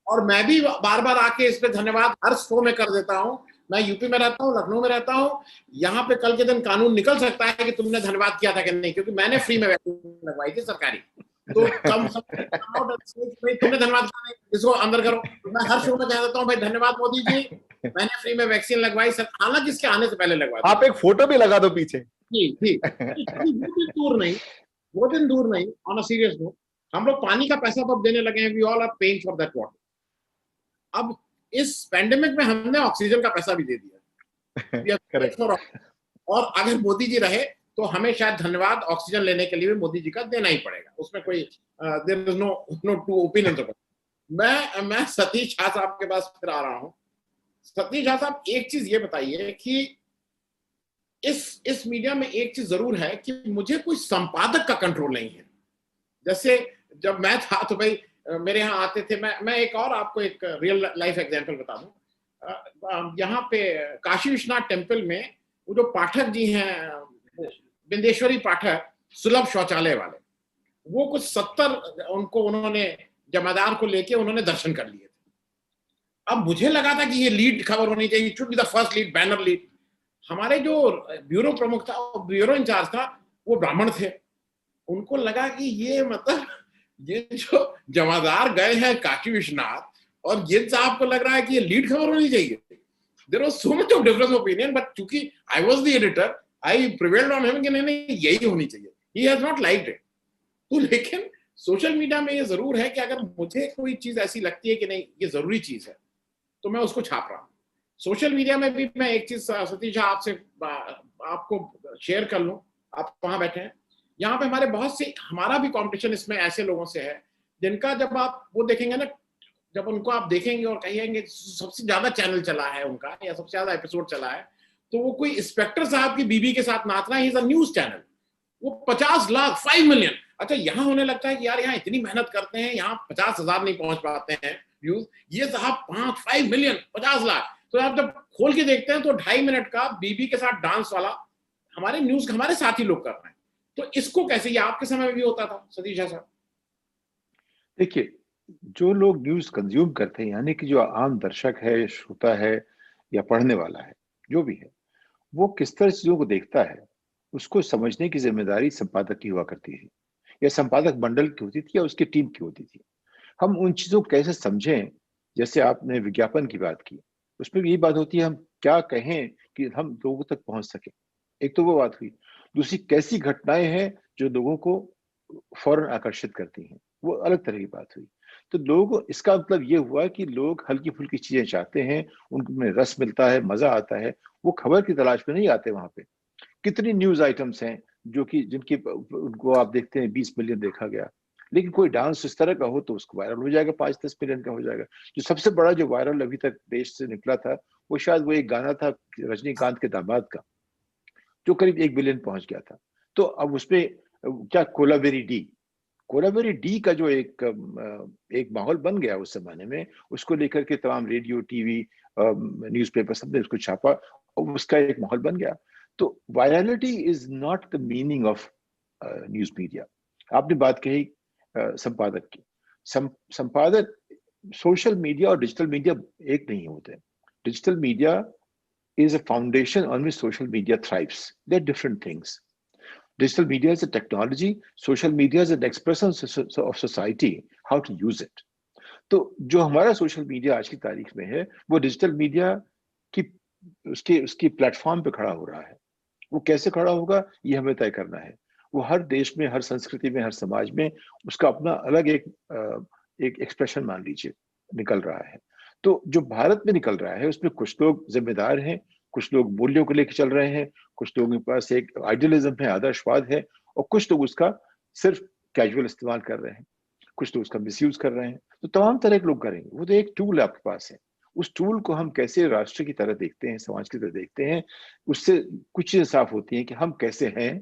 और मैं भी बार बार आके इस पे धन्यवाद हर शो में कर देता हूं. मैं यूपी में रहता हूं, लखनऊ में रहता हूं. यहाँ पे कल के दिन कानून निकल सकता है कि तुमने धन्यवाद किया था कि नहीं, क्योंकि मैंने फ्री में वैक्सीन लगवाई थी सरकारी. तो तुमने धन्यवाद किया नहीं, इसको अंदर करो. मैं हर शो में कह देता हूँ, भाई धन्यवाद मोदी जी, मैंने फ्री में वैक्सीन लगवाई सर, हालांकि इसके आने से पहले लगवाई. आप एक फोटो भी लगा दो पीछे. ठीक. वो दिन दूर नहीं. ऑन अ सीरियस नोट, हम लोग पानी का पैसा तो अब देने लगे हैं. We all are paying for that water. अब इस पैंडेमिक में हमने ऑक्सीजन का पैसा भी दे दिया. और अगर मोदी जी रहे तो हमें शायद धन्यवाद ऑक्सीजन लेने के लिए भी मोदी जी का देना ही पड़ेगा. उसमें कोई there is no two opinion. मैं सतीश झा साहब के पास फिर आ रहा हूं. सतीश झा साहब, एक चीज ये बताइए कि इस मीडिया में एक चीज जरूर है कि मुझे कोई संपादक का कंट्रोल नहीं है. जैसे जब मैं था तो भाई मेरे यहाँ आते थे. मैं एक और आपको एक रियल लाइफ एग्जांपल बता दूं. यहाँ पे काशी विश्वनाथ टेम्पल में वो जो पाठक जी हैं, बिंदेश्वरी पाठक, सुलभ शौचालय वाले, वो कुछ 70 उन्होंने जमादार को लेके उन्होंने दर्शन कर लिए थे. अब मुझे लगा था कि ये लीड खबर होनी चाहिए, it should be the first lead, banner lead. हमारे जो ब्यूरो प्रमुख था, ब्यूरो इंचार्ज था, वो ब्राह्मण थे. उनको लगा कि ये मतलब ये जो जमादार गए हैं काशी विश्वनाथ, और ये साहब को लग रहा है कि ये लीड खबर होनी चाहिए. There was so much of difference opinion, but चूंकि I was the editor, I prevailed on him कि नहीं यही होनी चाहिए. He has not liked it. तो लेकिन सोशल मीडिया में ये जरूर है कि अगर मुझे कोई चीज ऐसी लगती है कि नहीं ये जरूरी चीज है, तो मैं उसको छाप रहा हूँ. सोशल मीडिया में भी मैं एक चीज सतीश आपसे आपको शेयर कर लूं. आप वहां बैठे हैं, यहाँ पे हमारे बहुत से, हमारा भी कंपटीशन इसमें ऐसे लोगों से है जिनका जब आप वो देखेंगे ना, जब उनको आप देखेंगे और कहेंगे सबसे ज्यादा चैनल चला है उनका या सबसे ज्यादा एपिसोड चला है, तो वो कोई इंस्पेक्टर साहब की बीबी के साथ नाचना है. Is a news channel. वो 50 लाख 5 मिलियन. अच्छा, यहाँ होने लगता है कि यार यहाँ इतनी मेहनत करते हैं, यहाँ 50,000 नहीं पहुंच पाते हैं व्यूज. ये साहब 5 मिलियन 50 लाख. तो आप जब खोल के देखते हैं तो 2.5 मिनट का बीबी के साथ डांस वाला हमारे न्यूज हमारे साथी लोग कर रहे हैं, तो इसको कैसे, ये आपके समय में भी होता था सतीश झा साहब? देखिए, जो लोग न्यूज कंज्यूम करते हैं, यानी कि जो आम दर्शक है, श्रोता है या पढ़ने वाला है, जो भी है, वो किस तरह चीजों को देखता है, उसको समझने की जिम्मेदारी संपादक की हुआ करती है, या संपादक मंडल की होती थी, या उसकी टीम की होती थी। हम उन चीजों को कैसे समझें, जैसे आपने विज्ञापन की बात की, उसमें भी यही बात होती है, हम क्या कहें कि हम लोगों तक पहुंच सके। एक तो वो बात हुई। दूसरी, कैसी घटनाएं हैं जो लोगों को फौरन आकर्षित करती हैं, वो अलग तरह की बात हुई। तो लोगों को, इसका मतलब ये हुआ कि लोग हल्की फुल्की चीजें चाहते हैं, उनमें रस मिलता है, मजा आता है, वो खबर की तलाश में नहीं आते वहां पे। कितनी न्यूज आइटम्स हैं जो कि जिनकी उनको आप देखते हैं 20 मिलियन देखा गया, लेकिन कोई डांस इस तरह का हो तो उसको वायरल हो जाएगा, 5-10 मिलियन का हो जाएगा। जो सबसे बड़ा जो वायरल अभी तक देश से निकला था, वो शायद वो एक गाना था रजनीकांत के दामाद का, जो करीब 1 बिलियन पहुंच गया था। तो अब उसमें क्या कोलावेरी डी का जो एक माहौल बन गया उस जमाने में, उसको लेकर के तमाम रेडियो, टीवी, न्यूज़पेपर सबने उसको छापा, और उसका एक माहौल बन गया। तो virality is not the meaning of news media. आपने बात कही संपादक की। संपादक, सोशल मीडिया और डिजिटल मीडिया एक नहीं होते। Digital media is a foundation on which social media thrives. They're different things. Digital media is a technology, social media is an expression of society, how to use it. तो जो हमारा social media आज की तारीख में है, वो digital media की उसकी प्लेटफॉर्म पे खड़ा हो रहा है। वो कैसे खड़ा होगा, ये हमें तय करना है। वो हर देश में, हर संस्कृति में, हर समाज में उसका अपना अलग एक एक्सप्रेशन मान लीजिए निकल रहा है। तो जो भारत में निकल रहा है, उसमें कुछ लोग जिम्मेदार हैं, कुछ लोग मूल्यों को लेकर चल रहे हैं, कुछ लोगों के पास एक आइडियलिज्म है, आदर्शवाद है, और कुछ लोग उसका सिर्फ कैजुअल इस्तेमाल कर रहे हैं, कुछ लोग उसका मिसयूज कर रहे हैं। तो तमाम तरह के लोग करेंगे। वो तो एक टूल आपके पास है, उस टूल को हम कैसे राष्ट्र की तरह देखते हैं, समाज की तरह देखते हैं, उससे कुछ चीजें साफ होती हैं कि हम कैसे हैं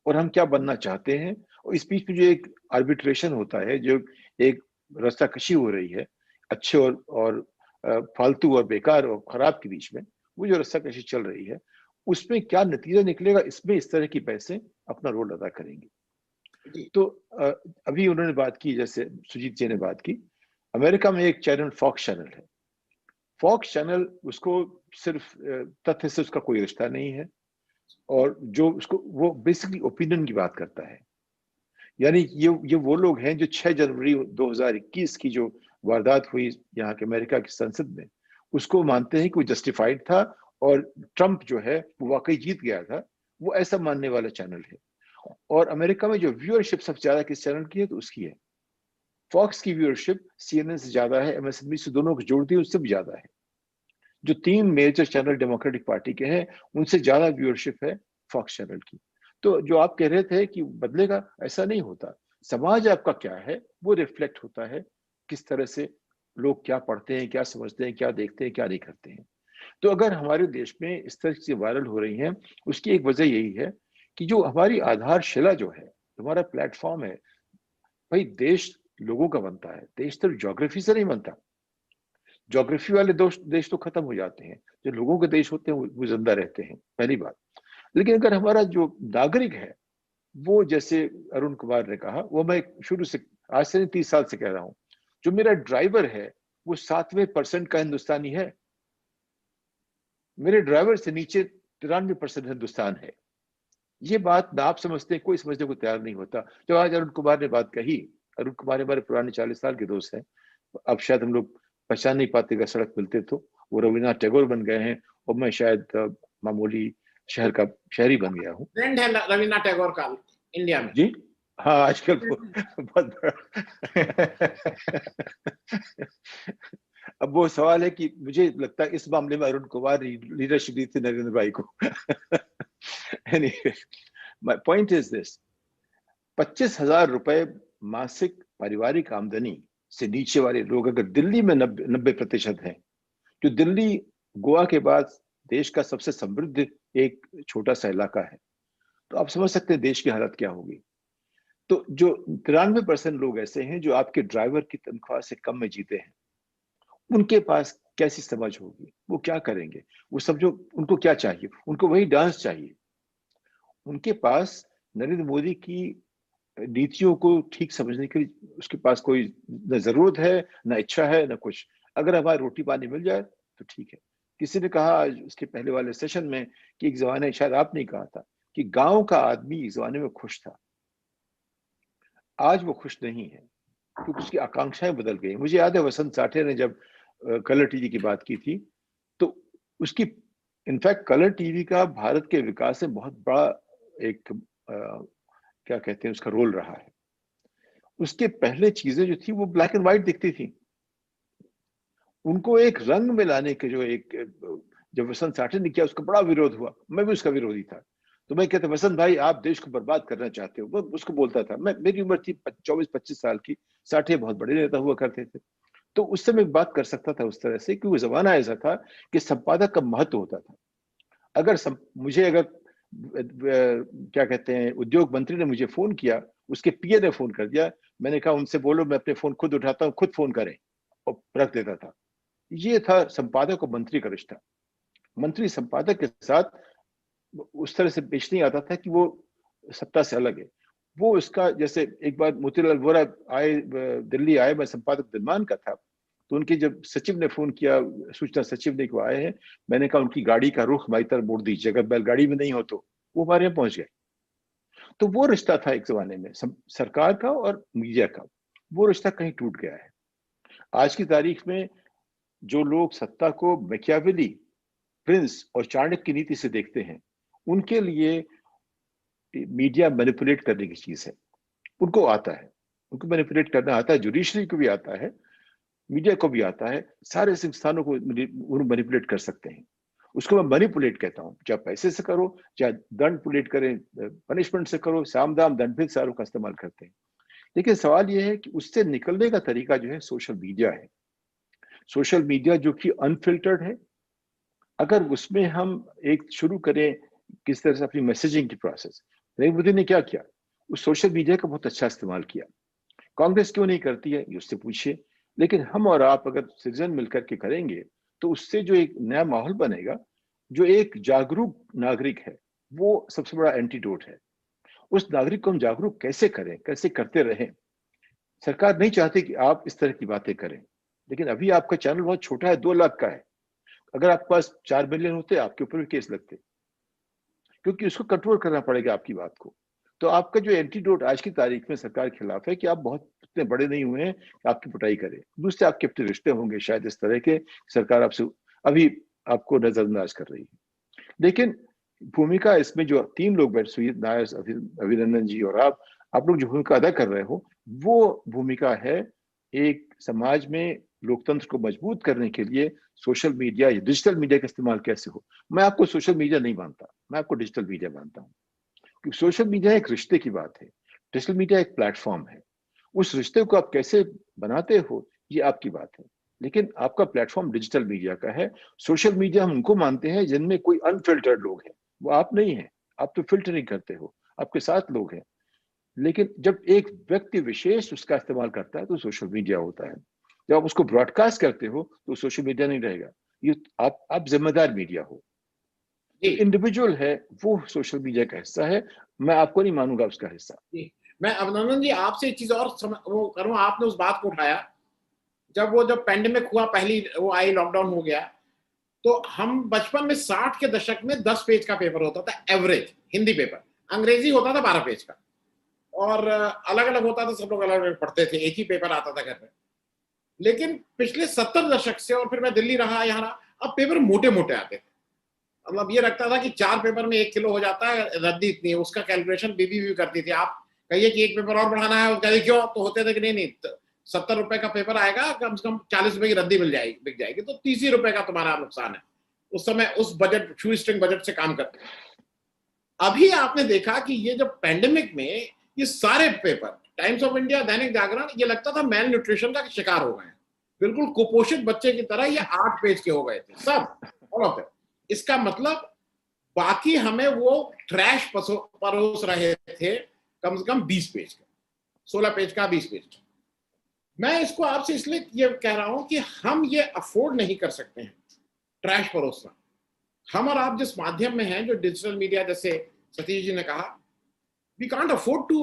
और हम क्या बनना चाहते हैं। और इस बीच में जो एक आर्बिट्रेशन होता है, जो एक रास्ता कशी हो रही है अच्छे और फालतू और बेकार और खराब के बीच में, वो जो रास्ता कशी चल रही है, उसमें क्या नतीजा निकलेगा, इसमें इस तरह की बहसें अपना रोल अदा करेंगी। तो अभी उन्होंने बात की, जैसे सुजीत जी ने बात की, अमेरिका में एक चैनल फॉक्स चैनल है। फॉक्स चैनल, उसको सिर्फ तथ्य से उसका कोई रिश्ता नहीं है, और जो उसको, वो बेसिकली ओपिनियन की बात करता है। यानी ये वो लोग हैं जो 6 जनवरी 2021 की जो वारदात हुई यहाँ के अमेरिका की संसद में, उसको मानते हैं कि वो जस्टिफाइड था और ट्रंप जो है वो वाकई जीत गया था। वो ऐसा मानने वाला चैनल है। और अमेरिका में जो व्यूअरशिप सबसे ज्यादा किस चैनल की है, तो उसकी है। फॉक्स की व्यूअरशिप CNN से ज्यादा है, MSNBC, दोनों को जोड़ दी उससे भी ज्यादा है। जो 3 मेजर चैनल डेमोक्रेटिक पार्टी के हैं, उनसे ज्यादा व्यूअरशिप है फॉक्स चैनल की। तो जो आप कह रहे थे कि बदलेगा, ऐसा नहीं होता। समाज आपका क्या है, वो रिफ्लेक्ट होता है किस तरह से लोग क्या पढ़ते हैं, क्या समझते हैं, क्या देखते हैं, क्या नहीं करते हैं। तो अगर हमारे देश में इस तरह से वायरल हो रही हैं, उसकी एक वजह यही है कि जो हमारी आधारशिला जो है, हमारा प्लेटफॉर्म है, भाई देश लोगों का बनता है, देश सिर्फ ज्योग्राफी से नहीं बनता। ज्योग्राफी वाले देश तो खत्म हो जाते हैं, जो लोगों के देश होते हैं वो जिंदा रहते हैं, पहली बात। लेकिन अगर हमारा जो नागरिक है, वो जैसे अरुण कुमार ने कहा, वो मैं शुरू से, आज से 30 साल से कह रहा हूं, जो मेरा ड्राइवर है वो 7वें% का हिंदुस्तानी है। मेरे ड्राइवर से नीचे 93% हिंदुस्तान है। ये बात ना आप समझते हैं, कोई समझने को तैयार नहीं होता। जो आज अरुण कुमार ने बात कही, अरुण कुमार हमारे पुराने 40 साल के दोस्त हैं। अब शायद हम लोग पहचान नहीं पाते, अगर सड़क मिलते तो। वो रविन्द्रनाथ टैगोर बन गए हैं और मैं शायद मामूली शहर का शहरी बन गया हूँ। ट्रेंड है रविन्द्रनाथ टैगोर का इंडिया में। जी हाँ, आजकल बहुत बड़ा। अब वो सवाल है कि मुझे लगता है इस मामले में अरुण कुमार लीडरशिप दी थी नरेंद्र भाई को। Anyway, my point is this, 25,000 रुपए मासिक पारिवारिक आमदनी से नीचे वाले लोग अगर दिल्ली में 90% हैं, जो दिल्ली गोवा के बाद देश का सबसे समृद्ध एक छोटा सा इलाका है, तो आप समझ सकते हैं देश की हालत क्या होगी। तो जो 93% लोग ऐसे हैं जो आपके ड्राइवर की तनख्वाह से कम में जीते हैं, उनके पास कैसी समझ होगी, वो क्या करेंगे? वो सब जो उनको क्या चाहिए, उनको वही डांस चाहिए, उनके पास नरेंद्र मोदी की नीतियों को ठीक समझने के लिए उसके पास कोई न जरूरत है, न इच्छा है, न कुछ। अगर हमारी रोटी पानी मिल जाए तो ठीक है। किसी ने कहा आज उसके पहले वाले सेशन में कि एक जमाने, शायद आपने कहा था, कि गांव का आदमी एक जमाने में खुश था। आज वो खुश नहीं है क्योंकि उसकी आकांक्षाएं बदल गई। मुझे याद है वसंत साठे ने जब कलर टीवी की बात की थी, तो उसकी इनफैक्ट कलर टीवी का भारत के विकास में बहुत बड़ा एक क्या कहते हैं उसका रोल रहा है। उसके पहले चीजें जो थी वो ब्लैक एंड व्हाइट दिखती थी। उनको एक रंग में लाने के जो एक, जब वसंत साठे ने किया उसका बड़ा विरोध हुआ, मैं भी उसका विरोधी था। तो मैं कहता, वसंत भाई आप देश को बर्बाद करना चाहते हो, वो उसको बोलता था। मेरी उम्र थी 24-25 साल की, साठे बहुत बड़े नेता हुआ करते थे, तो उससे मैं बात कर सकता था उस तरह से, क्योंकि वो जमाना ऐसा था कि संपादक का महत्व होता था। अगर क्या कहते हैं उद्योग मंत्री ने मुझे फोन किया, उसके पीए ने फोन कर दिया, मैंने कहा उनसे बोलो मैं अपने फोन खुद उठाता हूँ, खुद फोन करें, और रख देता था। ये था संपादक और मंत्री का रिश्ता। मंत्री संपादक के साथ उस तरह से पेश नहीं आता था कि वो सत्ता से अलग है। वो इसका, जैसे एक बार मोतीलाल वोरा दिल्ली आए, मैं संपादक दिलमान का था, तो उनके जब सचिव ने फोन किया, सूचना सचिव ने, को आए हैं, मैंने कहा उनकी गाड़ी का रुख हमारी तरफ मोड़ दीजिए, अगर बैलगाड़ी में नहीं हो तो। वो हमारे यहाँ पहुंच गए। तो वो रिश्ता था एक जमाने में सरकार का और मीडिया का, वो रिश्ता कहीं टूट गया है। आज की तारीख में जो लोग सत्ता को मैकियावेली, प्रिंस और चाणक्य की नीति से देखते हैं, उनके लिए मीडिया मैनिपुलेट करने की चीज है। उनको आता है, उनको मैनिपुलेट करना आता है, जुडिशरी को भी आता है, मीडिया को भी आता है, सारे संस्थानों को मैनिपुलेट कर सकते हैं। उसको मैं मैनिपुलेट कहता हूँ। चाहे पैसे से करो, चाहे दंड करें, पनिशमेंट से करो, साम दाम दंड भेद सारों का इस्तेमाल करते हैं। लेकिन सवाल यह है कि उससे निकलने का तरीका जो है सोशल मीडिया है। सोशल मीडिया जो कि अनफिल्टर्ड है, अगर उसमें हम एक शुरू करें किस तरह से अपनी मैसेजिंग की प्रोसेस, नरेंद्र मोदी ने क्या किया, उस सोशल मीडिया का बहुत अच्छा इस्तेमाल किया। कांग्रेस क्यों नहीं करती है, ये उससे पूछिए। लेकिन हम और आप अगर सिटीजन मिलकर के करेंगे तो उससे जो एक नया माहौल बनेगा, जो एक जागरूक नागरिक है, वो सबसे बड़ा एंटीडोट है। उस नागरिक को हम जागरूक कैसे करें, कैसे करते रहें। सरकार नहीं चाहती कि आप इस तरह की बातें करें, लेकिन अभी आपका चैनल बहुत छोटा है, 2 लाख का है। अगर आपके पास 4 मिलियन होते, आपके ऊपर भी केस लगते, क्योंकि उसको कंट्रोल करना पड़ेगा आपकी बात को। तो आपका जो एंटीडोट आज की तारीख में सरकार के खिलाफ है कि आप बहुत इतने बड़े नहीं हुए हैं कि आपकी पिटाई करे। दूसरे आपके अपने रिश्ते होंगे शायद इस तरह के, सरकार आपसे अभी आपको नजरअंदाज कर रही है। लेकिन भूमिका इसमें जो 3 लोग बैठे, सुजीत नायर, अभिनंदन जी और आप लोग जो भूमिका अदा कर रहे हो, वो भूमिका है एक समाज में लोकतंत्र को मजबूत करने के लिए सोशल मीडिया या डिजिटल मीडिया का इस्तेमाल कैसे हो। मैं आपको सोशल मीडिया नहीं मानता, मैं आपको डिजिटल मीडिया मानता हूँ। क्योंकि सोशल मीडिया एक रिश्ते की बात है, डिजिटल मीडिया एक प्लेटफॉर्म है। उस रिश्ते को आप कैसे बनाते हो, ये आपकी बात है। लेकिन आपका प्लेटफॉर्म डिजिटल मीडिया का है। सोशल मीडिया हम उनको मानते हैं जिनमें कोई अनफिल्टर्ड लोग हैं, वो आप नहीं है। आप तो फिल्टरिंग करते हो, आपके साथ लोग हैं। लेकिन जब एक व्यक्ति विशेष उसका इस्तेमाल करता है तो सोशल मीडिया होता है। जब आप उसको ब्रॉडकास्ट करते हो तो सोशल मीडिया नहीं रहेगा, ये आप जिम्मेदार मीडिया हो। इंडिविजुअल है वो सोशल मीडिया का हिस्सा है, मैं आपको नहीं मानूंगा उसका हिस्सा। मैं अभिनंदन जी आपसे एक चीज और वो करूं, आपने उस बात को उठाया जब पैंडेमिक हुआ, पहली वो आई, लॉकडाउन हो गया, तो हम बचपन में 60 के दशक में 10 पेज का पेपर होता था एवरेज हिंदी पेपर, अंग्रेजी होता था 12 पेज का, और अलग अलग होता था, सब लोग अलग अलग पढ़ते थे, एक ही पेपर आता था घर में। लेकिन पिछले 70 दशक से, और फिर मैं दिल्ली रहा, यहाँ रहा, अब पेपर मोटे मोटे आते थे। मतलब ये रखता था कि 4 पेपर में 1 किलो हो जाता है, रद्दी इतनी है, उसका कैलकुलेशन बीबी भी करती थी। आप कहिए कि 1 पेपर और बढ़ाना है, कहिए क्यों, तो होते थे कि नहीं 70 रुपए का पेपर आएगा, कम से कम 40 रुपए की रद्दी बिक जाएगी, तो 30 रुपए का तुम्हारा नुकसान है। उस समय उस बजट, शू स्ट्रिंग बजट से काम करते। अभी आपने देखा कि ये जब पैंडेमिक में ये सारे paper, times of India, Dainik Jagran, ये लगता था मेल न्यूट्रिशन का शिकार हो गए हैं, बिल्कुल कुपोषित बच्चे की तरह ये 8 पेज के हो गए थे सब, ऑल ऑफ देम। इसका मतलब बाकी हमें वो ट्रैश परोस रहे थे कम से कम 20 पेज का, 16 पेज का, 20 पेज का। मैं इसको आपसे इसलिए ये कह रहा हूं कि हम ये अफोर्ड नहीं कर सकते हैं ट्रैश परोसना। हम और आप जिस माध्यम में हैं, जो डिजिटल मीडिया जैसे सतीश जी ने कहा, वी कांट अफोर्ड टू,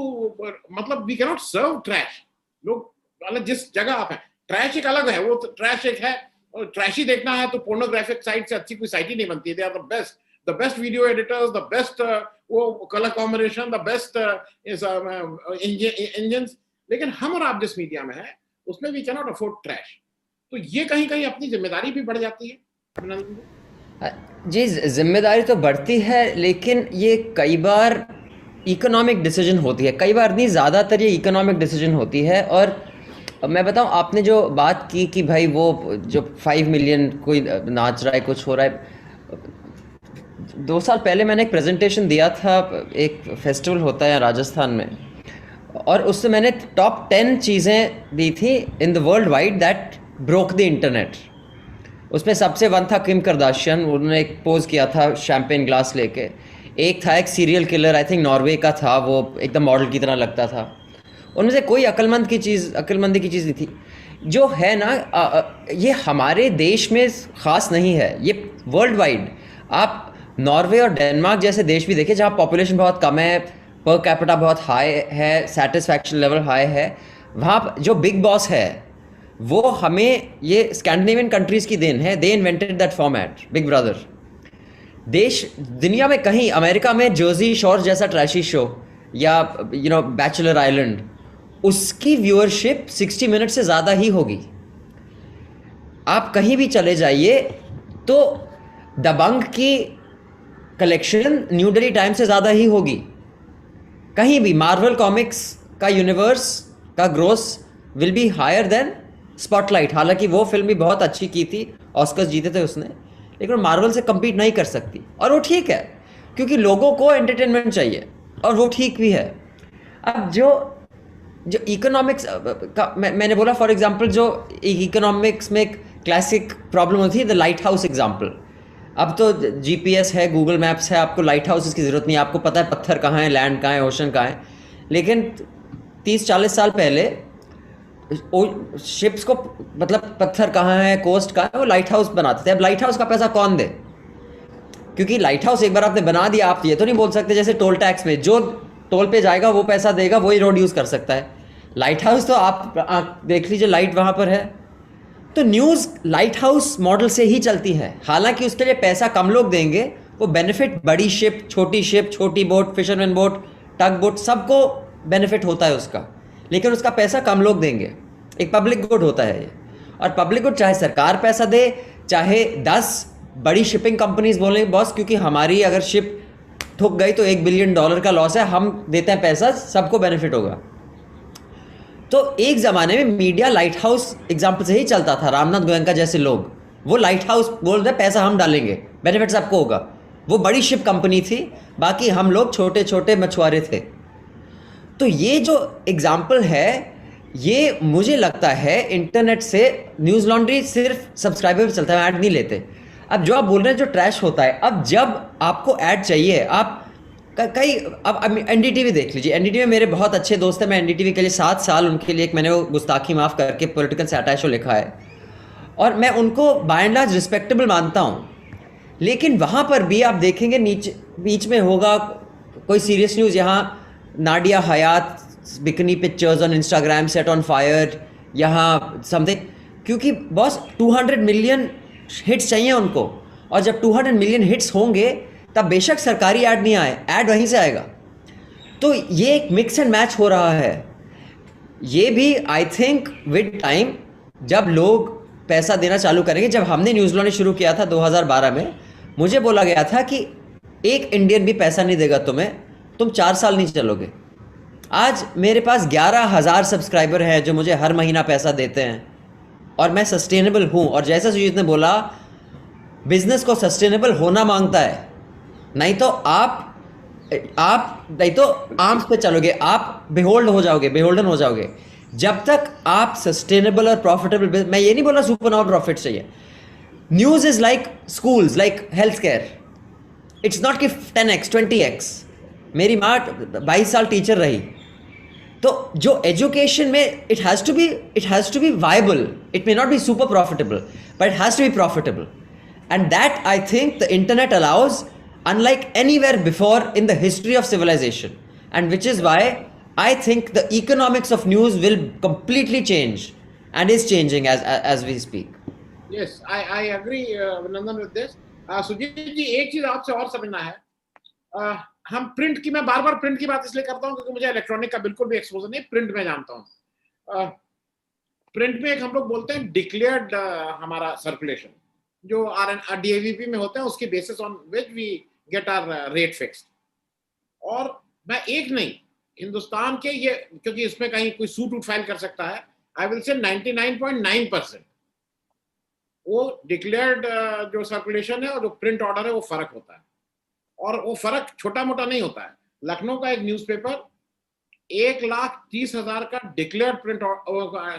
मतलब we can not serve trash. लोग मतलब जिस जगह आप हैं, ट्रैश एक अलग है, वो ट्रैश एक है, और ट्रैशी देखना है तो पोर्नोग्राफिक साइट से अच्छी कोई साइट ही नहीं बनती। They are the best video editors, the best वो colour combination, the best engines. लेकिन हम और आप जिस मीडिया में है उसमें we can not afford trash. तो ये कहीं कहीं अपनी जिम्मेदारी भी बढ़ जाती है। जी, जिम्मेदारी तो बढ़ती है, लेकिन ये कई बार इकोनॉमिक डिसीजन होती है, कई बार नहीं, ज़्यादातर ये इकोनॉमिक डिसीजन होती है। और मैं बताऊं, आपने जो बात की कि भाई वो जो 5 मिलियन कोई नाच रहा है, कुछ हो रहा है, 2 साल पहले मैंने एक प्रेजेंटेशन दिया था, एक फेस्टिवल होता है राजस्थान में, और उससे मैंने टॉप 10 चीज़ें दी थी in the world wide that broke the internet. उसमें सबसे वन था किम करदाशियन, उन्होंने एक पोज किया था शैम्पेन ग्लास लेके। एक था एक serial killer, I think Norway का था, वो एकदम मॉडल की तरह लगता था। उनमें से कोई अक्लमंदी की चीज़ नहीं थी। जो है ना, ये हमारे देश में ख़ास नहीं है, ये वर्ल्ड वाइड। आप नॉर्वे और डेनमार्क जैसे देश भी देखिए, जहाँ पॉपुलेशन बहुत कम है, पर कैपिटा बहुत हाई है, सेटिस्फैक्शन लेवल हाई है, वहाँ जो बिग बॉस है वो हमें, ये स्कैंडिनेवियन कंट्रीज़ की देन है। They invented that format, Big Brother. देश दुनिया में कहीं, अमेरिका में जर्सी शोर जैसा ट्रैशी शो या बैचलर आइलैंड, उसकी व्यूअरशिप 60 मिनट से ज़्यादा ही होगी। आप कहीं भी चले जाइए तो दबंग की कलेक्शन न्यू दिल्ली टाइम्स से ज़्यादा ही होगी। कहीं भी मार्वल कॉमिक्स का यूनिवर्स का gross will be higher than Spotlight. हालांकि वो फिल्म भी बहुत अच्छी की थी, ऑस्कर्स जीते थे उसने, लेकिन मार्वल से कम्पीट नहीं कर सकती। और वो ठीक है, क्योंकि लोगों को एंटरटेनमेंट चाहिए, और वो ठीक भी है। अब जो इकोनॉमिक्स का मैंने बोला, फॉर एग्जांपल, जो इकोनॉमिक्स में एक क्लासिक प्रॉब्लम होती है, द लाइट हाउस एग्जाम्पल। अब तो जीपीएस है, गूगल मैप्स है, आपको लाइट हाउस की ज़रूरत नहीं, आपको पता है पत्थर कहाँ है, लैंड कहाँ है, ओशन कहाँ है। लेकिन 30-40 साल पहले शिप्स को, मतलब पत्थर कहाँ है, कोस्ट कहाँ है, वो लाइट हाउस बनाते थे। अब लाइट हाउस का पैसा कौन दे? क्योंकि लाइट हाउस एक बार आपने बना दिया, आप ये तो नहीं बोल सकते जैसे टोल टैक्स में, जो टोल पे जाएगा वो पैसा देगा, वही रोड यूज़ कर सकता है। लाइट हाउस तो आप देख लीजिए, लाइट वहाँ पर है। तो न्यूज़ लाइट हाउस मॉडल से ही चलती है। हालांकि उसके लिए पैसा कम लोग देंगे, वो बेनिफिट बड़ी शिप, छोटी बोट, फिशरमैन बोट, टग बोट, सबको बेनिफिट होता है उसका, लेकिन उसका पैसा कम लोग देंगे। एक पब्लिक गुड होता है ये। और पब्लिक गुड चाहे सरकार पैसा दे, चाहे 10 बड़ी शिपिंग कंपनीज बोलें बॉस, क्योंकि हमारी अगर शिप ठुक गई तो $1 बिलियन का लॉस है, हम देते हैं पैसा, सबको बेनिफिट होगा। तो एक ज़माने में मीडिया लाइट हाउस एग्जाम्पल से ही चलता था। रामनाथ गोयनका जैसे लोग, वो लाइट हाउस बोल रहे, पैसा हम डालेंगे, बेनिफिट सबको होगा। वो बड़ी शिप कंपनी थी, बाकी हम लोग छोटे छोटे मछुआरे थे। तो ये जो एग्जाम्पल है, ये मुझे लगता है इंटरनेट से न्यूज़ लॉन्ड्री सिर्फ सब्सक्राइबर पे चलता है, ऐड नहीं लेते। अब जो आप बोल रहे हैं जो ट्रैश होता है, अब जब आपको ऐड चाहिए, आप कई, अब एनडीटीवी देख लीजिए। एनडीटीवी मेरे बहुत अच्छे दोस्त हैं, मैं एनडीटीवी के लिए 7 साल उनके लिए एक मैंने वो गुस्ताखी माफ़ करके पॉलिटिकल सैटायर शो लिखा है, और मैं उनको बाय एंड लार्ज रिस्पेक्टेबल मानता हूँ। लेकिन वहाँ पर भी आप देखेंगे नीचे बीच में होगा कोई सीरियस न्यूज़, यहाँ Nadia Hayat bikini pictures on Instagram set on fire, यहाँ समथिंग, क्योंकि बॉस 200 मिलियन हिट्स चाहिए उनको, और जब 200 मिलियन हिट्स होंगे तब बेशक सरकारी ऐड नहीं आए, ऐड वहीं से आएगा। तो ये एक मिक्स एंड मैच हो रहा है। ये भी आई थिंक विद टाइम जब लोग पैसा देना चालू करेंगे। जब हमने न्यूज़ लॉन्ड्री शुरू किया था 2012 में, मुझे बोला गया था कि एक इंडियन भी पैसा नहीं देगा तुम्हें, तुम 4 साल नहीं चलोगे। आज मेरे पास 11,000 सब्सक्राइबर हैं जो मुझे हर महीना पैसा देते हैं, और मैं सस्टेनेबल हूँ। और जैसा सुजीत ने बोला, बिजनेस को सस्टेनेबल होना मांगता है, नहीं तो आप नहीं तो आर्म्स पे चलोगे, आप बेहोल्डन हो जाओगे। जब तक आप सस्टेनेबल और प्रॉफिटेबल, मैं ये नहीं बोला सुपर प्रॉफिट चाहिए। News is like schools, like health care, it's not कि 10x 20x। मेरी माँ 22 साल टीचर रही, तो जो एजुकेशन में it has to be viable, it may not be super profitable, but it has to be profitable, and that I think the internet allows. unlike anywhere before in the history of civilization, and which is why I think the economics of news will completely change and is changing as we speak. Yes, I agree, Abhinandan, with this. Sujit ji, एक चीज आपसे और समझना है. हम print की, मैं बार बार print की बात इसलिए करता हूँ क्योंकि मुझे इलेक्ट्रॉनिक का बिल्कुल भी एक्सपोजर नहीं. प्रिंट में जानता हूँ. प्रिंट में एक हम लोग बोलते हैं डिक्लेयर्ड हमारा सर्कुलेशन, जो DAVP में होते हैं, उसकी basis on which we get our rate fixed. और मैं एक नहीं, हिंदुस्तान के ये, क्योंकि इसमें कहीं कोई सूट उठ फाइल कर सकता है, आई विल से 99.9% वो डिक्लेयर्ड जो सर्कुलेशन है और जो प्रिंट ऑर्डर है वो फर्क होता है. और वो फर्क छोटा मोटा नहीं होता है. लखनऊ का एक न्यूज़पेपर 1,30,000 का डिक्लेयर्ड प्रिंट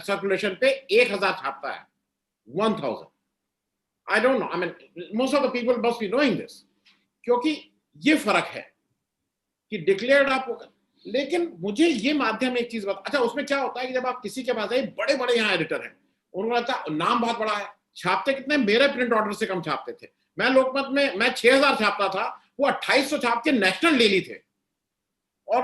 सर्कुलेशन पे 1,000 छापता है. 1,000. I don't know, I mean most of the people must be knowing this, क्योंकि ये फर्क है कि डिक्लेयर्ड आप. लेकिन मुझे ये माध्यम एक चीज बता, अच्छा उसमें क्या होता है कि जब आप किसी के पास है, बड़े बड़े यहाँ एडिटर हैं, उनको लगता है नाम बहुत बड़ा है, छापते कितने, मेरे प्रिंट ऑर्डर से कम छापते थे. मैं लोकमत में मैं 6,000 छापता था, वो 2,800 छाप के नेशनल डेली थे. और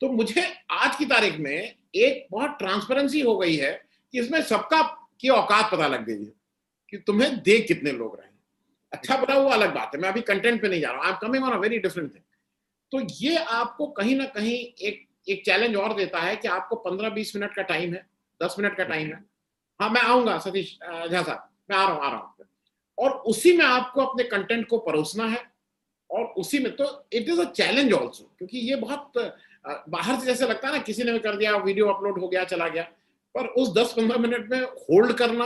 तो मुझे आज की तारीख में एक बहुत ट्रांसपेरेंसी हो गई है कि इसमें सबका की औकात पता लग गई है कि तुम्हें देख कितने लोग रहे. अच्छा बुरा वो अलग बात है, मैं अभी कंटेंट पे नहीं जा रहा हूँ. I am coming on a very different thing. तो ये आपको कहीं ना कहीं एक चैलेंज और देता है कि आपको 15-20 मिनट का टाइम है, 10 मिनट का टाइम है. हाँ, मैं आऊंगा सतीश झा साहब, मैं आ रहा हूँ. और उसी में आपको अपने कंटेंट को परोसना है, और उसी में तो it is a challenge also, क्योंकि ये बहुत बाहर से जैसे लगता है ना, किसी ने भी कर दिया, वीडियो अपलोड हो गया, चला गया. पर उस 10-15 मिनट में होल्ड करना,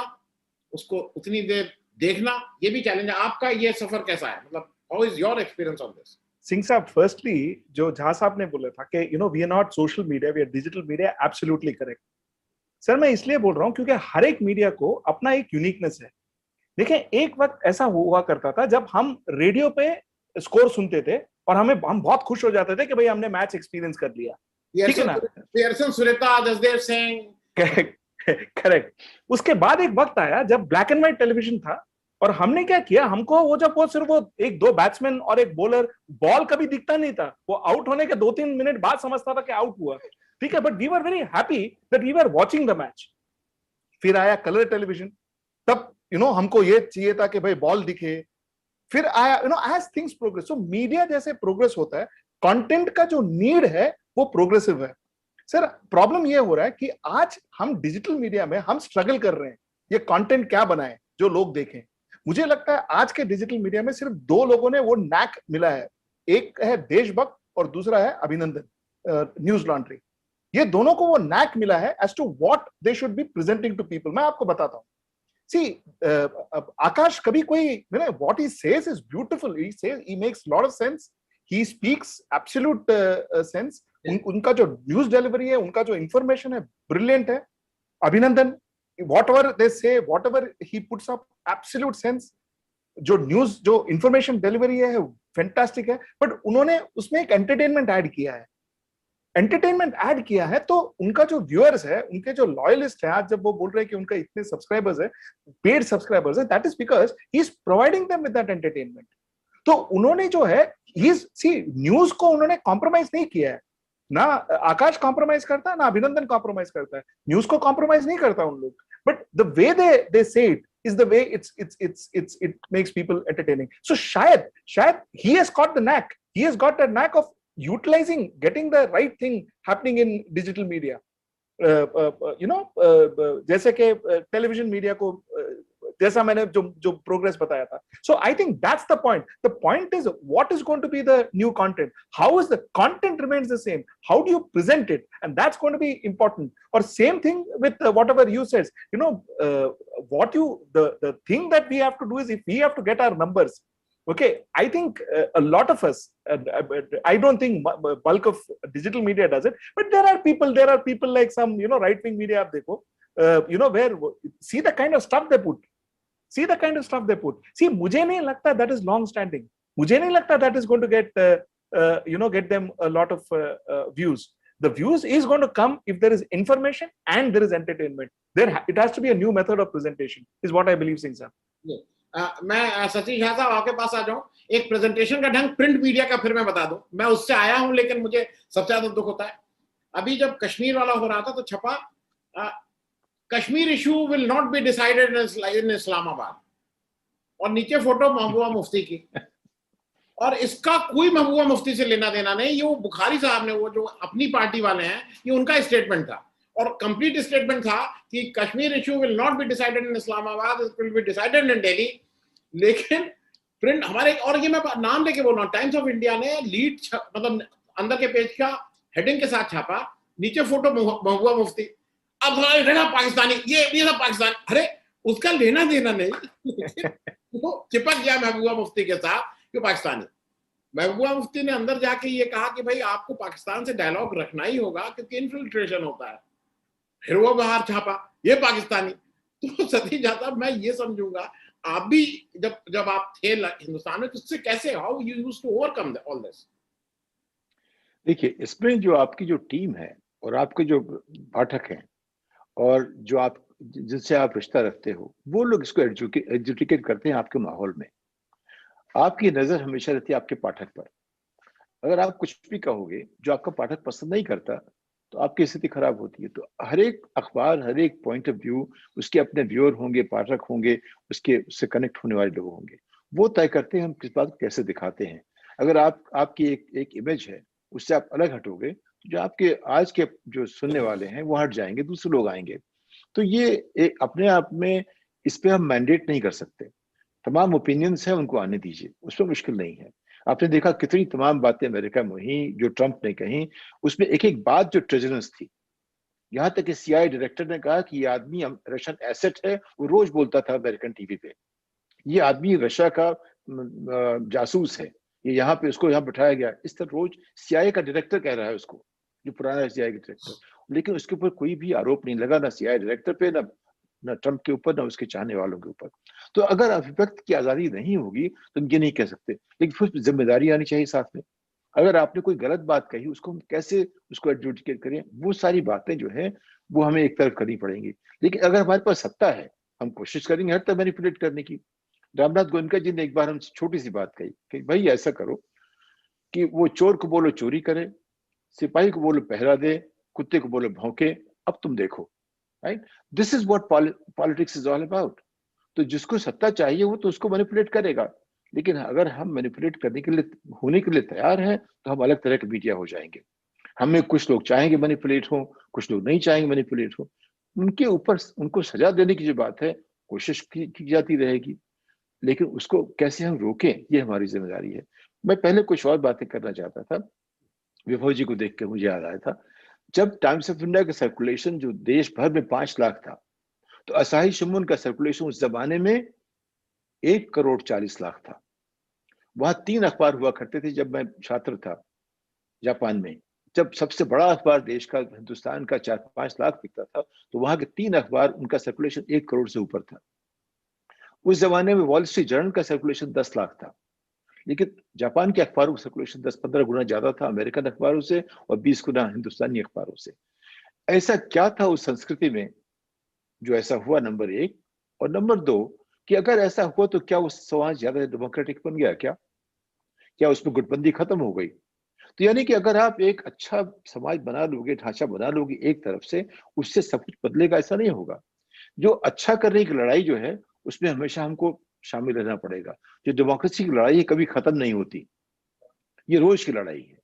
उसको उतनी देर देखना, ये भी चैलेंज है. आपका ये सफर कैसा है, मतलब how is your experience on this? Singh sahab, firstly जो झा साहब ने बोला था कि we are not social media, we are digital media, absolutely correct sir. मैं इसलिए बोल रहा हूँ क्योंकि हर एक मीडिया को अपना एक यूनिकनेस है. देखिए, एक वक्त ऐसा हुआ करता था जब हम रेडियो पे स्कोर सुनते थे और हम बहुत खुश हो जाते थे कि भाई हमने मैच एक्सपीरियंस कर लिया, ठीक है ना. पियर्सन, सुरेता, जसदेव सिंह. करेक्ट. उसके बाद एक वक्त आया जब ब्लैक एंड व्हाइट टेलीविजन था, और हमने क्या किया, हमको वो जब वो सिर्फ वो एक दो बैट्समैन और एक बॉलर, बॉल कभी दिखता नहीं था, वो आउट होने के 2-3 मिनट बाद समझता था कि आउट हुआ, ठीक है. But we were very happy that we were watching the match. फिर आया कलर टेलीविजन, तब हमको ये चाहिए था कि भाई बॉल दिखे. फिर आया एज थिंग्स प्रोग्रेस, सो मीडिया जैसे प्रोग्रेस होता है, कंटेंट का जो नीड है वो प्रोग्रेसिव है. सर, प्रॉब्लम ये हो रहा है कि आज हम डिजिटल मीडिया में हम स्ट्रगल कर रहे हैं, ये कंटेंट क्या बनाए जो लोग देखें. मुझे लगता है आज के डिजिटल मीडिया में सिर्फ 2 लोगों ने वो नैक मिला है, एक है देशभक्त और दूसरा है अभिनंदन, न्यूज लॉन्ड्री. ये दोनों को वो नैक मिला है as to what they should be presenting to people. मैं आपको बताता हूं. See, Akash कभी कोई, what he says is beautiful. He makes a lot of sense. He speaks absolute sense. उनका जो न्यूज डिलीवरी है, उनका जो इंफॉर्मेशन है, ब्रिलियंट है. अभिनंदन, whatever they say, whatever he puts up, absolute sense. जो न्यूज, जो इंफॉर्मेशन डिलीवरी है फैंटास्टिक है. बट उन्होंने उसमें एक एंटरटेनमेंट ऐड किया है. तो उनका जो व्यूअर्स है, उनके जो लॉयलिस्ट है, आज जब वो बोल रहे हैं कि उनका इतने सब्सक्राइबर्स है, पेड सब्सक्राइबर्स है, that is because he is providing them with that entertainment. तो उन्होंने जो है, न्यूज को उन्होंने कॉम्प्रोमाइज नहीं किया है. ना आकाश कॉम्प्रोमाइज करता है, ना अभिनंदन कॉम्प्रोमाइज करता है. न्यूज को कॉम्प्रोमाइज नहीं करता उन लोग. बट द वे दे से it is the way it makes people entertaining. So shayad he has got the knack. He has got that knack of utilizing, getting the right thing happening in digital media. जैसे कि television media को, जैसा मैंने जो progress बताया था. So I think that's the point. The point is, what is going to be the new content? How is the content remains the same? How do you present it? And that's going to be important. Or same thing with whatever you said. The thing that we have to do is, if we have to get our numbers, okay, I think a lot of us, I don't think bulk of digital media does it, but there are people like some, right wing media, aap dekho, where see the kind of stuff they put. See, mujhe nahi lagta that is long standing. Mujhe nahi lagta that is going to get get them a lot of views. The views is going to come if there is information and there is entertainment. It has to be a new method of presentation, is what I believe, Singh sir. Yeah. मैं सचिन झा साहब आपके पास आ जाऊं, एक presentation का ढंग print media का फिर मैं बता दूं, मैं उससे आया हूं लेकिन मुझे सबसे ज्यादा दुख होता है। अभी जब कश्मीर वाला हो रहा था तो छपा Kashmir issue will not be decided in Islamabad, और नीचे फोटो महबूबा मुफ्ती की, और इसका कोई महबूबा मुफ्ती से लेना देना नहीं, ये वो बुखारी साहब ने, वो जो अपनी पार्टी वाले हैं, ये उनका स्टेटमेंट था, और कंप्लीट स्टेटमेंट था कि Kashmir issue will not be decided in Islamabad, it will be decided in Delhi. लेकिन प्रिंट हमारे, और ये मैं नाम लेके बोल रहा हूँ, टाइम्स ऑफ इंडिया ने लीड मतलब अंदर के पेज का हेडिंग के साथ छापा, नीचे फोटो महबूबा मुफ्ती। अब पाकिस्तानी, ये सब पाकिस्तान, अरे उसका लेना देना नहीं वो चिपक गया महबूबा मुफ्ती के साथ कि पाकिस्तानी। महबूबा मुफ्ती ने अंदर जाके ये कहा कि भाई आपको पाकिस्तान से डायलॉग रखना ही होगा क्योंकि इन्फिल्ट्रेशन होता है, फिर वो बाहर छापा ये पाकिस्तानी। तो सतीश झा साहब, मैं ये समझूंगा आप भी जब आप थे हिंदुस्तान में, तो इससे कैसे, how you used to overcome all this? देखिए, इसमें जो आपकी जो टीम है और आपके जो पाठक हैं और जो आप जिनसे आप रिश्ता रखते हो, वो लोग इसको एजुकेट करते हैं आपके माहौल में। आपकी नजर हमेशा रहती है आपके पाठक पर। अगर आप कुछ भी कहोगे जो आपका पाठक पसंद नहीं करता, तो आपकी स्थिति खराब होती है। तो हर एक अखबार, हर एक पॉइंट ऑफ व्यू, उसके अपने व्यूअर होंगे, पाठक होंगे, उससे कनेक्ट होने वाले लोग होंगे, वो तय करते हैं हम किस बात को कैसे दिखाते हैं। अगर आपकी एक इमेज है, उससे आप अलग हटोगे, तो जो आपके आज के जो सुनने वाले हैं वो हट जाएंगे, दूसरे लोग आएंगे। तो ये एक अपने आप में, इस पे हम मैंडेट नहीं कर सकते। तमाम ओपिनियंस हैं, उनको आने दीजिए, उसमें मुश्किल नहीं है। आपने देखा कितनी तमाम बातें अमेरिका में हुई जो ट्रंप ने कही, उसमें एक एक बात जो ट्रेजरेंस थी। यहाँ तक कि CIA डायरेक्टर ने कहा कि ये आदमी रशियन एसेट है, वो रोज बोलता था अमेरिकन टीवी पे, ये आदमी रशिया का जासूस है, ये यहाँ पे उसको यहाँ बिठाया गया, इस तरह रोज CIA का डायरेक्टर कह रहा है उसको, जो पुराना CIA का डायरेक्टर। लेकिन उसके ऊपर कोई भी आरोप नहीं लगा, ना CIA डायरेक्टर पे, ना ट्रंप के ऊपर, ना उसके चाहने वालों के ऊपर। तो अगर अभिव्यक्त की आजादी नहीं होगी तो हम ये नहीं कह सकते, लेकिन फिर जिम्मेदारी आनी चाहिए साथ में। अगर आपने कोई गलत बात कही, उसको हम कैसे उसको एडजुडिकेट करें, वो सारी बातें जो है वो हमें एक तरफ करनी पड़ेंगी। लेकिन अगर हमारे पास सत्ता है, हम कोशिश करेंगे हर तरह मैनिपुलेट करने की। रामनाथ गोयनका जी ने एक बार हमसे छोटी सी बात कही कि भाई ऐसा करो कि वो चोर को बोलो चोरी करे, सिपाही को बोलो पहरा दे, कुत्ते को बोलो भौंके, अब तुम देखो। Right, this is what politics is all about. तो जिसको सत्ता चाहिए वो तो उसको मैनिपुलेट करेगा, लेकिन अगर हम मैनिपुलेट करने के लिए होने के लिए तैयार हैं, तो हम अलग तरह के मीडिया हो जाएंगे। हमें कुछ लोग चाहेंगे मैनिपुलेट हो, कुछ लोग नहीं चाहेंगे मैनिपुलेट हो। उनके ऊपर उनको सजा देने की जो बात है, कोशिश की जाती रहेगी, लेकिन उसको कैसे हम रोकें, ये हमारी जिम्मेदारी है। मैं पहले कुछ और बातें करना चाहता था, विभव जी को देख के मुझे याद आया था, जब टाइम्स ऑफ इंडिया का सर्कुलेशन जो देश भर में 5 लाख था, तो असाही शिमुन का सर्कुलेशन उस जमाने में 1,40,00,000 था। वहां 3 अखबार हुआ करते थे जब मैं छात्र था जापान में। जब सबसे बड़ा अखबार देश का, हिंदुस्तान का 4-5 लाख बिकता था, तो वहां के 3 अखबार, उनका सर्कुलेशन 1 करोड़ से ऊपर था। उस जमाने में वॉल स्ट्रीट जर्नल का सर्कुलेशन 10 लाख था, लेकिन जापान के अखबारों का सर्कुलेशन 10-15 गुना ज्यादा था अमेरिकन अखबारों से, और 20 गुना हिंदुस्तानी अखबारों से। ऐसा क्या था उस संस्कृति में जो ऐसा हुआ, नंबर 1। और नंबर 2, कि अगर ऐसा हुआ तो क्या वो समाज ज्यादा डेमोक्रेटिक बन गया? क्या उसमें गुटबंदी खत्म हो गई? तो यानी कि अगर आप एक अच्छा समाज बना लोगे, ढांचा बना लोगे एक तरफ से, उससे सब कुछ बदलेगा, ऐसा नहीं होगा। जो अच्छा करने की लड़ाई जो है, उसमें हमेशा हमको शामिल रहना पड़ेगा। जो डेमोक्रेसी की लड़ाई है, कभी खत्म नहीं होती, ये रोज की लड़ाई है।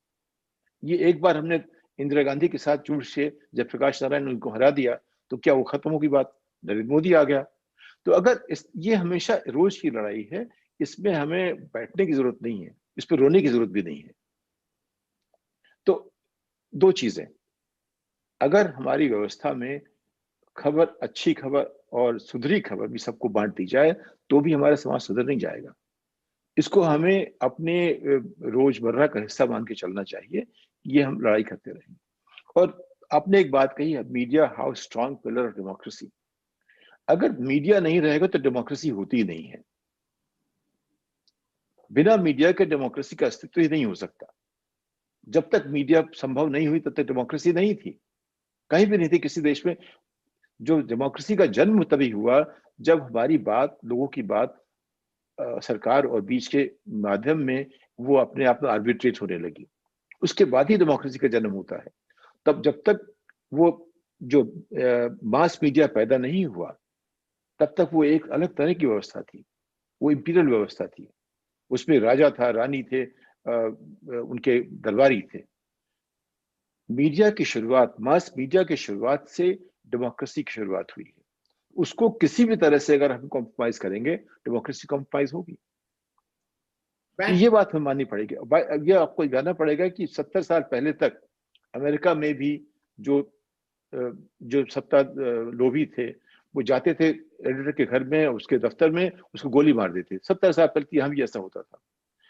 ये एक बार हमने इंदिरा गांधी के साथ जुड़ से जब प्रकाश नारायण ने उनको हरा दिया, तो क्या वो खत्म होगी बात? नरेंद्र मोदी आ गया। तो अगर ये हमेशा रोज की लड़ाई है, इसमें हमें बैठने की जरूरत नहीं है, इस पर रोने की जरूरत भी नहीं है। तो 2 चीजें, अगर हमारी व्यवस्था में खबर, अच्छी खबर और सुधरी खबर भी सबको बांट दी जाए, तो भी हमारा समाज सुधर नहीं जाएगा। इसको हमें अपने रोजमर्रा का हिस्सा मान के चलना चाहिए। ये हम लड़ाई करते रहेंगे। और आपने एक बात कही है, media how strong pillar of democracy. अगर मीडिया नहीं रहेगा तो डेमोक्रेसी होती ही नहीं है। बिना मीडिया के डेमोक्रेसी का अस्तित्व ही नहीं हो सकता। जब तक मीडिया संभव नहीं हुई, तब तक डेमोक्रेसी नहीं थी, कहीं भी नहीं थी किसी देश में। जो डेमोक्रेसी का जन्म तभी हुआ जब हमारी बात, लोगों की बात सरकार और बीच के माध्यम में वो अपने आप में आर्बिट्रेट होने लगी। उसके बाद ही डेमोक्रेसी का जन्म होता है। तब जब तक वो जो मास मीडिया पैदा नहीं हुआ, तब तक वो एक अलग तरह की व्यवस्था थी, वो इंपीरियल व्यवस्था थी। उसमें राजा था, रानी थे, उनके दरबारी थे। मीडिया की शुरुआत, मास मीडिया की शुरुआत से डेमोक्रेसी की शुरुआत हुई है। उसको किसी भी तरह से अगर हम कॉम्प्रोमाइज करेंगे, डेमोक्रेसी कॉम्प्रोमाइज होगी। ये बात हमें माननी पड़ेगी। ये आपको जानना पड़ेगा कि 70 साल पहले तक अमेरिका में भी जो सत्ता लोभी थे, वो जाते थे एडिटर के घर में, उसके दफ्तर में, उसको गोली मार देते। 70 साल पहले यहाँ भी ऐसा होता था,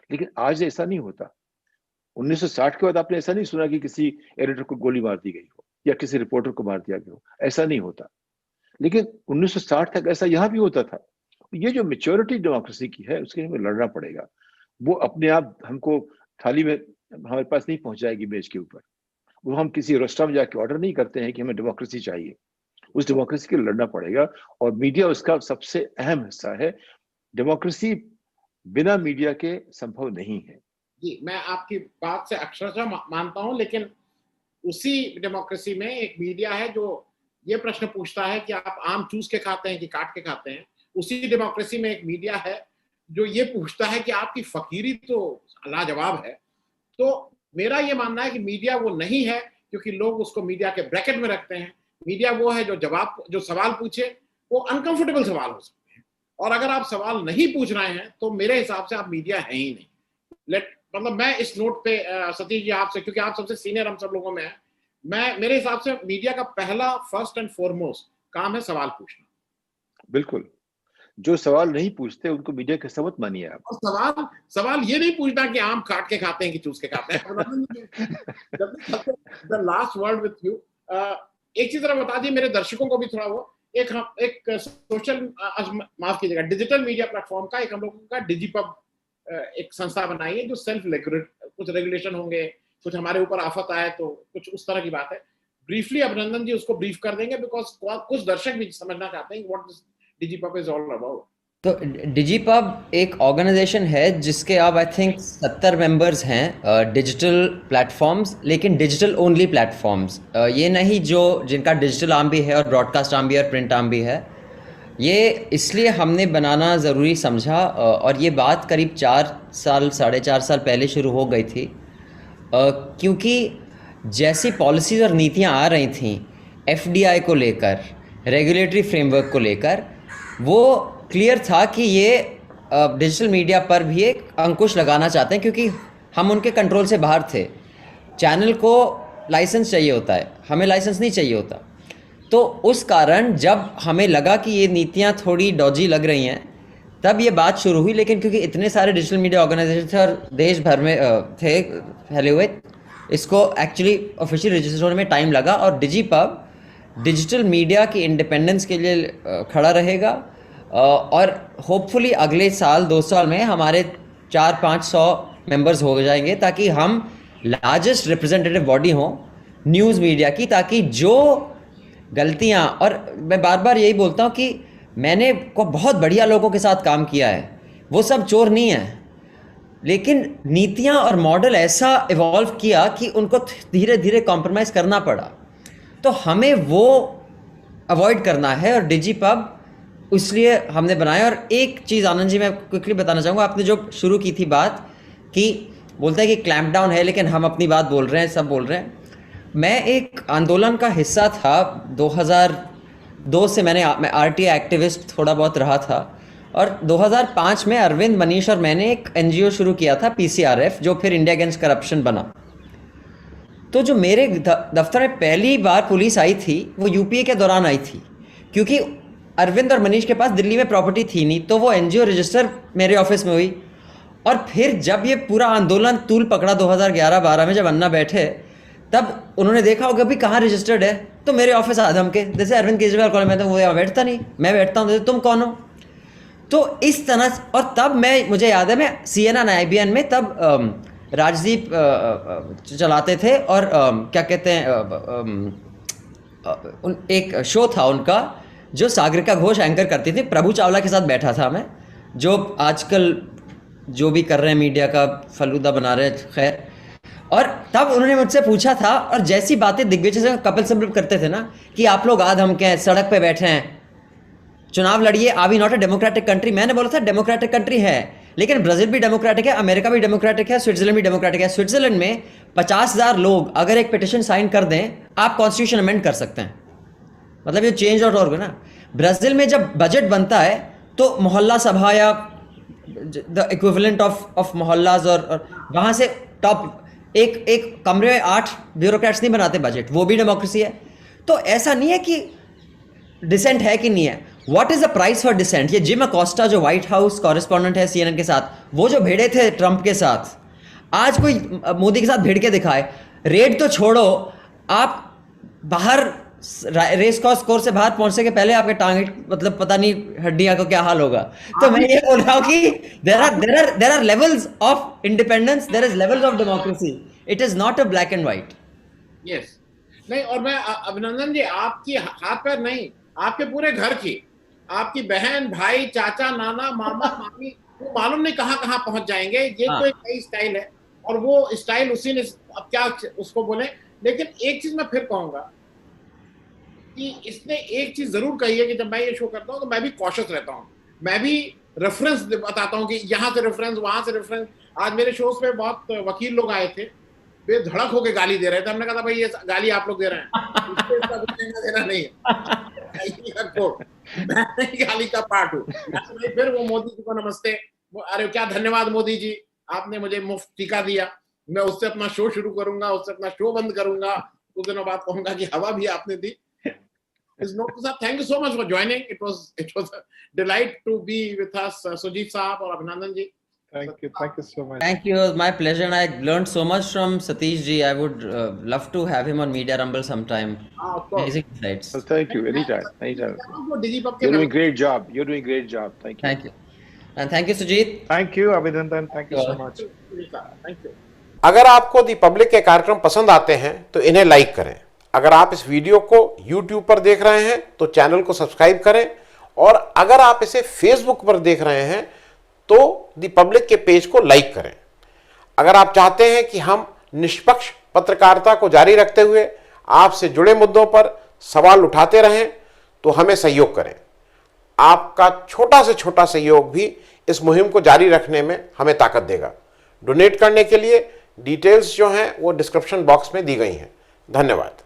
लेकिन आज ऐसा नहीं होता। 1960 के बाद आपने ऐसा नहीं सुना कि किसी एडिटर को गोली मार दी गई हो या किसी रिपोर्टर को मार दिया गया हो, ऐसा नहीं होता। लेकिन 1960 तक ऐसा यहाँ भी होता था। ये जो मेच्योरिटी डेमोक्रेसी की है, उसके लिए हमें लड़ना पड़ेगा। वो अपने आप हमको थाली में हमारे पास नहीं पहुंचाएगी, मेज के ऊपर। वो हम किसी रेस्टोरेंट में जाके ऑर्डर नहीं करते हैं कि हमें डेमोक्रेसी चाहिए। उस डेमोक्रेसी के लिए लड़ना पड़ेगा, और मीडिया उसका सबसे अहम हिस्सा है। डेमोक्रेसी बिना मीडिया के संभव नहीं है। जी, मैं आपकी बात से अक्षरशः मानता हूं, लेकिन उसी डेमोक्रेसी में एक मीडिया है जो ये प्रश्न पूछता है कि आप आम चूस के खाते हैं कि काट के खाते हैं। उसी डेमोक्रेसी में एक मीडिया है जो ये पूछता है कि आपकी फकीरी तो लाजवाब है। तो मेरा ये मानना है कि मीडिया वो नहीं है, क्योंकि लोग उसको मीडिया के ब्रैकेट में रखते हैं। मीडिया वो है जो सवाल पूछे, वो अनकंफर्टेबल सवाल हो सकते हैं, और अगर आप सवाल नहीं पूछ रहे हैं तो मेरे हिसाब से आप मीडिया है ही नहीं। मतलब मैं इस नोट पे सतीश जी आपसे, क्योंकि आप सबसे सीनियर हम सब लोगों में हैं, मेरे हिसाब से मीडिया का पहला, फर्स्ट एंड फॉरमोस्ट काम है सवाल पूछना। बिल्कुल। जो सवाल नहीं पूछते उनको मीडिया का हिस्सा मत मानिए आप। और सवाल ये नहीं पूछना कि आम काट के खाते हैं कि चूस के खाते हैं। The last word with you. एक चीज जरा बता दी मेरे दर्शकों को भी थोड़ा, वो एक सोशल, माफ कीजिएगा, डिजिटल मीडिया प्लेटफॉर्म का एक हम लोगों का डिजिपब एक संस्था बनाई है जो सेल्फ कुछ रेगुलेशन होंगे, कुछ हमारे ऊपर आफत आए तो कुछ उस तरह की बात है। ब्रीफली अभिनंदन जी उसको ब्रीफ कर देंगे, बिकॉज कुछ दर्शक भी समझना चाहते हैं what this DigiPub is all about. तो डिजिपब एक ऑर्गेनाइजेशन है जिसके अब आई थिंक 70 मेंबर्स हैं, डिजिटल प्लेटफॉर्म्स, लेकिन डिजिटल ओनली प्लेटफॉर्म्स, ये नहीं जो जिनका डिजिटल आर्म भी है और ब्रॉडकास्ट आर्म भी है और प्रिंट आर्म भी है। ये इसलिए हमने बनाना ज़रूरी समझा, और ये बात करीब 4-4.5 साल पहले शुरू हो गई थी, क्योंकि जैसी पॉलिसीज़ और नीतियाँ आ रही थीं FDI को लेकर, रेगुलेटरी फ्रेमवर्क को लेकर, वो क्लियर था कि ये डिजिटल मीडिया पर भी एक अंकुश लगाना चाहते हैं, क्योंकि हम उनके कंट्रोल से बाहर थे। चैनल को लाइसेंस चाहिए होता है, हमें लाइसेंस नहीं चाहिए होता। तो उस कारण जब हमें लगा कि ये नीतियाँ थोड़ी डॉजी लग रही हैं, तब ये बात शुरू हुई। लेकिन क्योंकि इतने सारे डिजिटल मीडिया ऑर्गेनाइजेशन थे और देश भर में थे फैले हुए, इसको एक्चुअली ऑफिशियल रजिस्टर होने में टाइम लगा। और डिजिपब डिजिटल मीडिया की इंडिपेंडेंस के लिए खड़ा रहेगा, और होपफुली अगले साल 2 साल में हमारे 400-500 मेंबर्स हो जाएंगे, ताकि हम लार्जेस्ट रिप्रेजेंटेटिव बॉडी हों न्यूज़ मीडिया की, ताकि जो गलतियां, और मैं बार बार यही बोलता हूं कि मैंने को बहुत बढ़िया लोगों के साथ काम किया है, वो सब चोर नहीं है, लेकिन नीतियां और मॉडल ऐसा इवॉल्व किया कि उनको धीरे धीरे कॉम्प्रोमाइज़ करना पड़ा। तो हमें वो अवॉइड करना है, और डिजिपब इसलिए हमने बनाया। और एक चीज़ आनंद जी मैं क्विकली बताना चाहूँगा, आपने जो शुरू की थी बात कि बोलते हैं कि क्लैम्प डाउन है, लेकिन हम अपनी बात बोल रहे हैं, सब बोल रहे हैं। मैं एक आंदोलन का हिस्सा था 2002 से, मैं RTI एक्टिविस्ट थोड़ा बहुत रहा था, और 2005 में अरविंद, मनीष और मैंने एक NGO शुरू किया था PCRF, जो फिर इंडिया अगेंस्ट करप्शन बना। तो जो मेरे दफ्तर में पहली बार पुलिस आई थी वो UPA के दौरान आई थी, क्योंकि अरविंद और मनीष के पास दिल्ली में प्रॉपर्टी थी नहीं, तो वो NGO रजिस्टर मेरे ऑफिस में हुई। और फिर जब ये पूरा आंदोलन तूल पकड़ा 2011-12 में, जब अन्ना बैठे, तब उन्होंने देखा होगा भी कहाँ रजिस्टर्ड है, तो मेरे ऑफिस आ धमके, जैसे अरविंद केजरीवाल कॉलेज में, तो वो यहाँ बैठता नहीं, मैं बैठता हूँ, जैसे तुम कौन हो। तो इस तरह, और तब मुझे याद है मैं CNN IBN में तब राजदीप चलाते थे, और क्या कहते हैं, एक शो था उनका जो सागरिका घोष एंकर करती थी, प्रभु चावला के साथ बैठा था मैं, जो आजकल जो भी कर रहे हैं मीडिया का फलूदा बना रहे हैं, खैर। और तब उन्होंने मुझसे पूछा था, और जैसी बातें दिग्विजय से कपिल सिब्बल करते थे ना, कि आप लोग आज हम क्या सड़क पे बैठे हैं, चुनाव लड़िए, are we not a democratic country. मैंने बोला था डेमोक्रेटिक कंट्री है, लेकिन ब्राजील भी डेमोक्रेटिक है, अमेरिका भी डेमोक्रेटिक है, स्विट्जरलैंड भी डेमोक्रेटिक है। स्विट्जरलैंड में 50,000 लोग अगर एक पिटिशन साइन कर दें, आप कॉन्स्टिट्यूशन अमेंड कर सकते हैं। मतलब ये चेंज.org है ना। ब्राजील में जब बजट बनता है तो मोहल्ला सभा या द इक्विवेलेंट ऑफ मोहल्लाज, और वहाँ से टॉप एक कमरे में 8 ब्यूरोक्रेट्स नहीं बनाते बजट, वो भी डेमोक्रेसी है। तो ऐसा नहीं है कि डिसेंट है कि नहीं है। What is the price for dissent? ये जिम अकोस्टा जो व्हाइट हाउस कॉरेस्पॉन्डेंट है CNN के साथ, वो जो भिड़े थे ट्रंप के साथ, आज कोई मोदी के साथ भिड़ के दिखाए। रेड तो छोड़ो, आप बाहर रेस कोर्स से बाहर पहुंचने के पहले आपके टांगे, मतलब पता नहीं हड्डियां का क्या हाल होगा। तो मैं ये बोल रहा हूँ कि there are levels of independence, there is levels of democracy, it is not a black and white. Yes, नहीं, और मैं अभिनंदन जी, आपकी हाथ पैर नहीं, आपके पूरे घर की, आपकी बहन, भाई, चाचा, नाना, मामा, मामी, वो मालूम नहीं कहाँ कहाँ पहुंच जाएंगे। ये तो एक नई स्टाइल है, और वो स्टाइल उसी ने, अब क्या उसको बोले। लेकिन एक चीज मैं फिर कहूंगा कि इसने एक चीज जरूर कही है कि जब मैं ये शो करता हूँ तो मैं भी कॉशियस रहता हूँ, मैं भी रेफरेंस बताता हूँ कि यहाँ से रेफरेंस, वहां से रेफरेंस। आज मेरे शोज पे बहुत वकील लोग आए थे, बेधड़क होके गाली दे रहे थे। हमने कहा था भाई ये गाली आप लोग दे रहे हैं, इसको इसका देना नहीं है, मैं गाली का पार्ट हूँ। फिर वो मोदी जी को नमस्ते, अरे क्या धन्यवाद मोदी जी, आपने मुझे मुफ्त टीका दिया, मैं उससे अपना शो शुरू करूंगा, उससे अपना शो बंद करूंगा, कुछ दिनों बाद कहूंगा कि हवा भी आपने दी। Thank you so much for joining. It was a delight to be with us, Sujit Saab और अभिनंदन जी. Thank you so much. Thank you, it was my pleasure, and I learned so much from Satish ji. I would love to have him on Media Rumble sometime. Of course. Amazing insights. Well, thank you. Anytime. Digipub के You're doing great job. You're doing great job. Thank you. Thank you. And thank you, Sujit. Thank you, Abhinandan. Thank you so much. Thank you. अगर आपको दी public के कार्यक्रम पसंद आते हैं तो इन्हें लाइक करें। अगर आप इस वीडियो को YouTube पर देख रहे हैं तो चैनल को सब्सक्राइब करें, और अगर आप इसे Facebook पर देख रहे हैं तो दी पब्लिक के पेज को लाइक करें। अगर आप चाहते हैं कि हम निष्पक्ष पत्रकारिता को जारी रखते हुए आपसे जुड़े मुद्दों पर सवाल उठाते रहें तो हमें सहयोग करें। आपका छोटा से छोटा सहयोग भी इस मुहिम को जारी रखने में हमें ताकत देगा। डोनेट करने के लिए डिटेल्स जो हैं वो डिस्क्रिप्शन बॉक्स में दी गई हैं। धन्यवाद।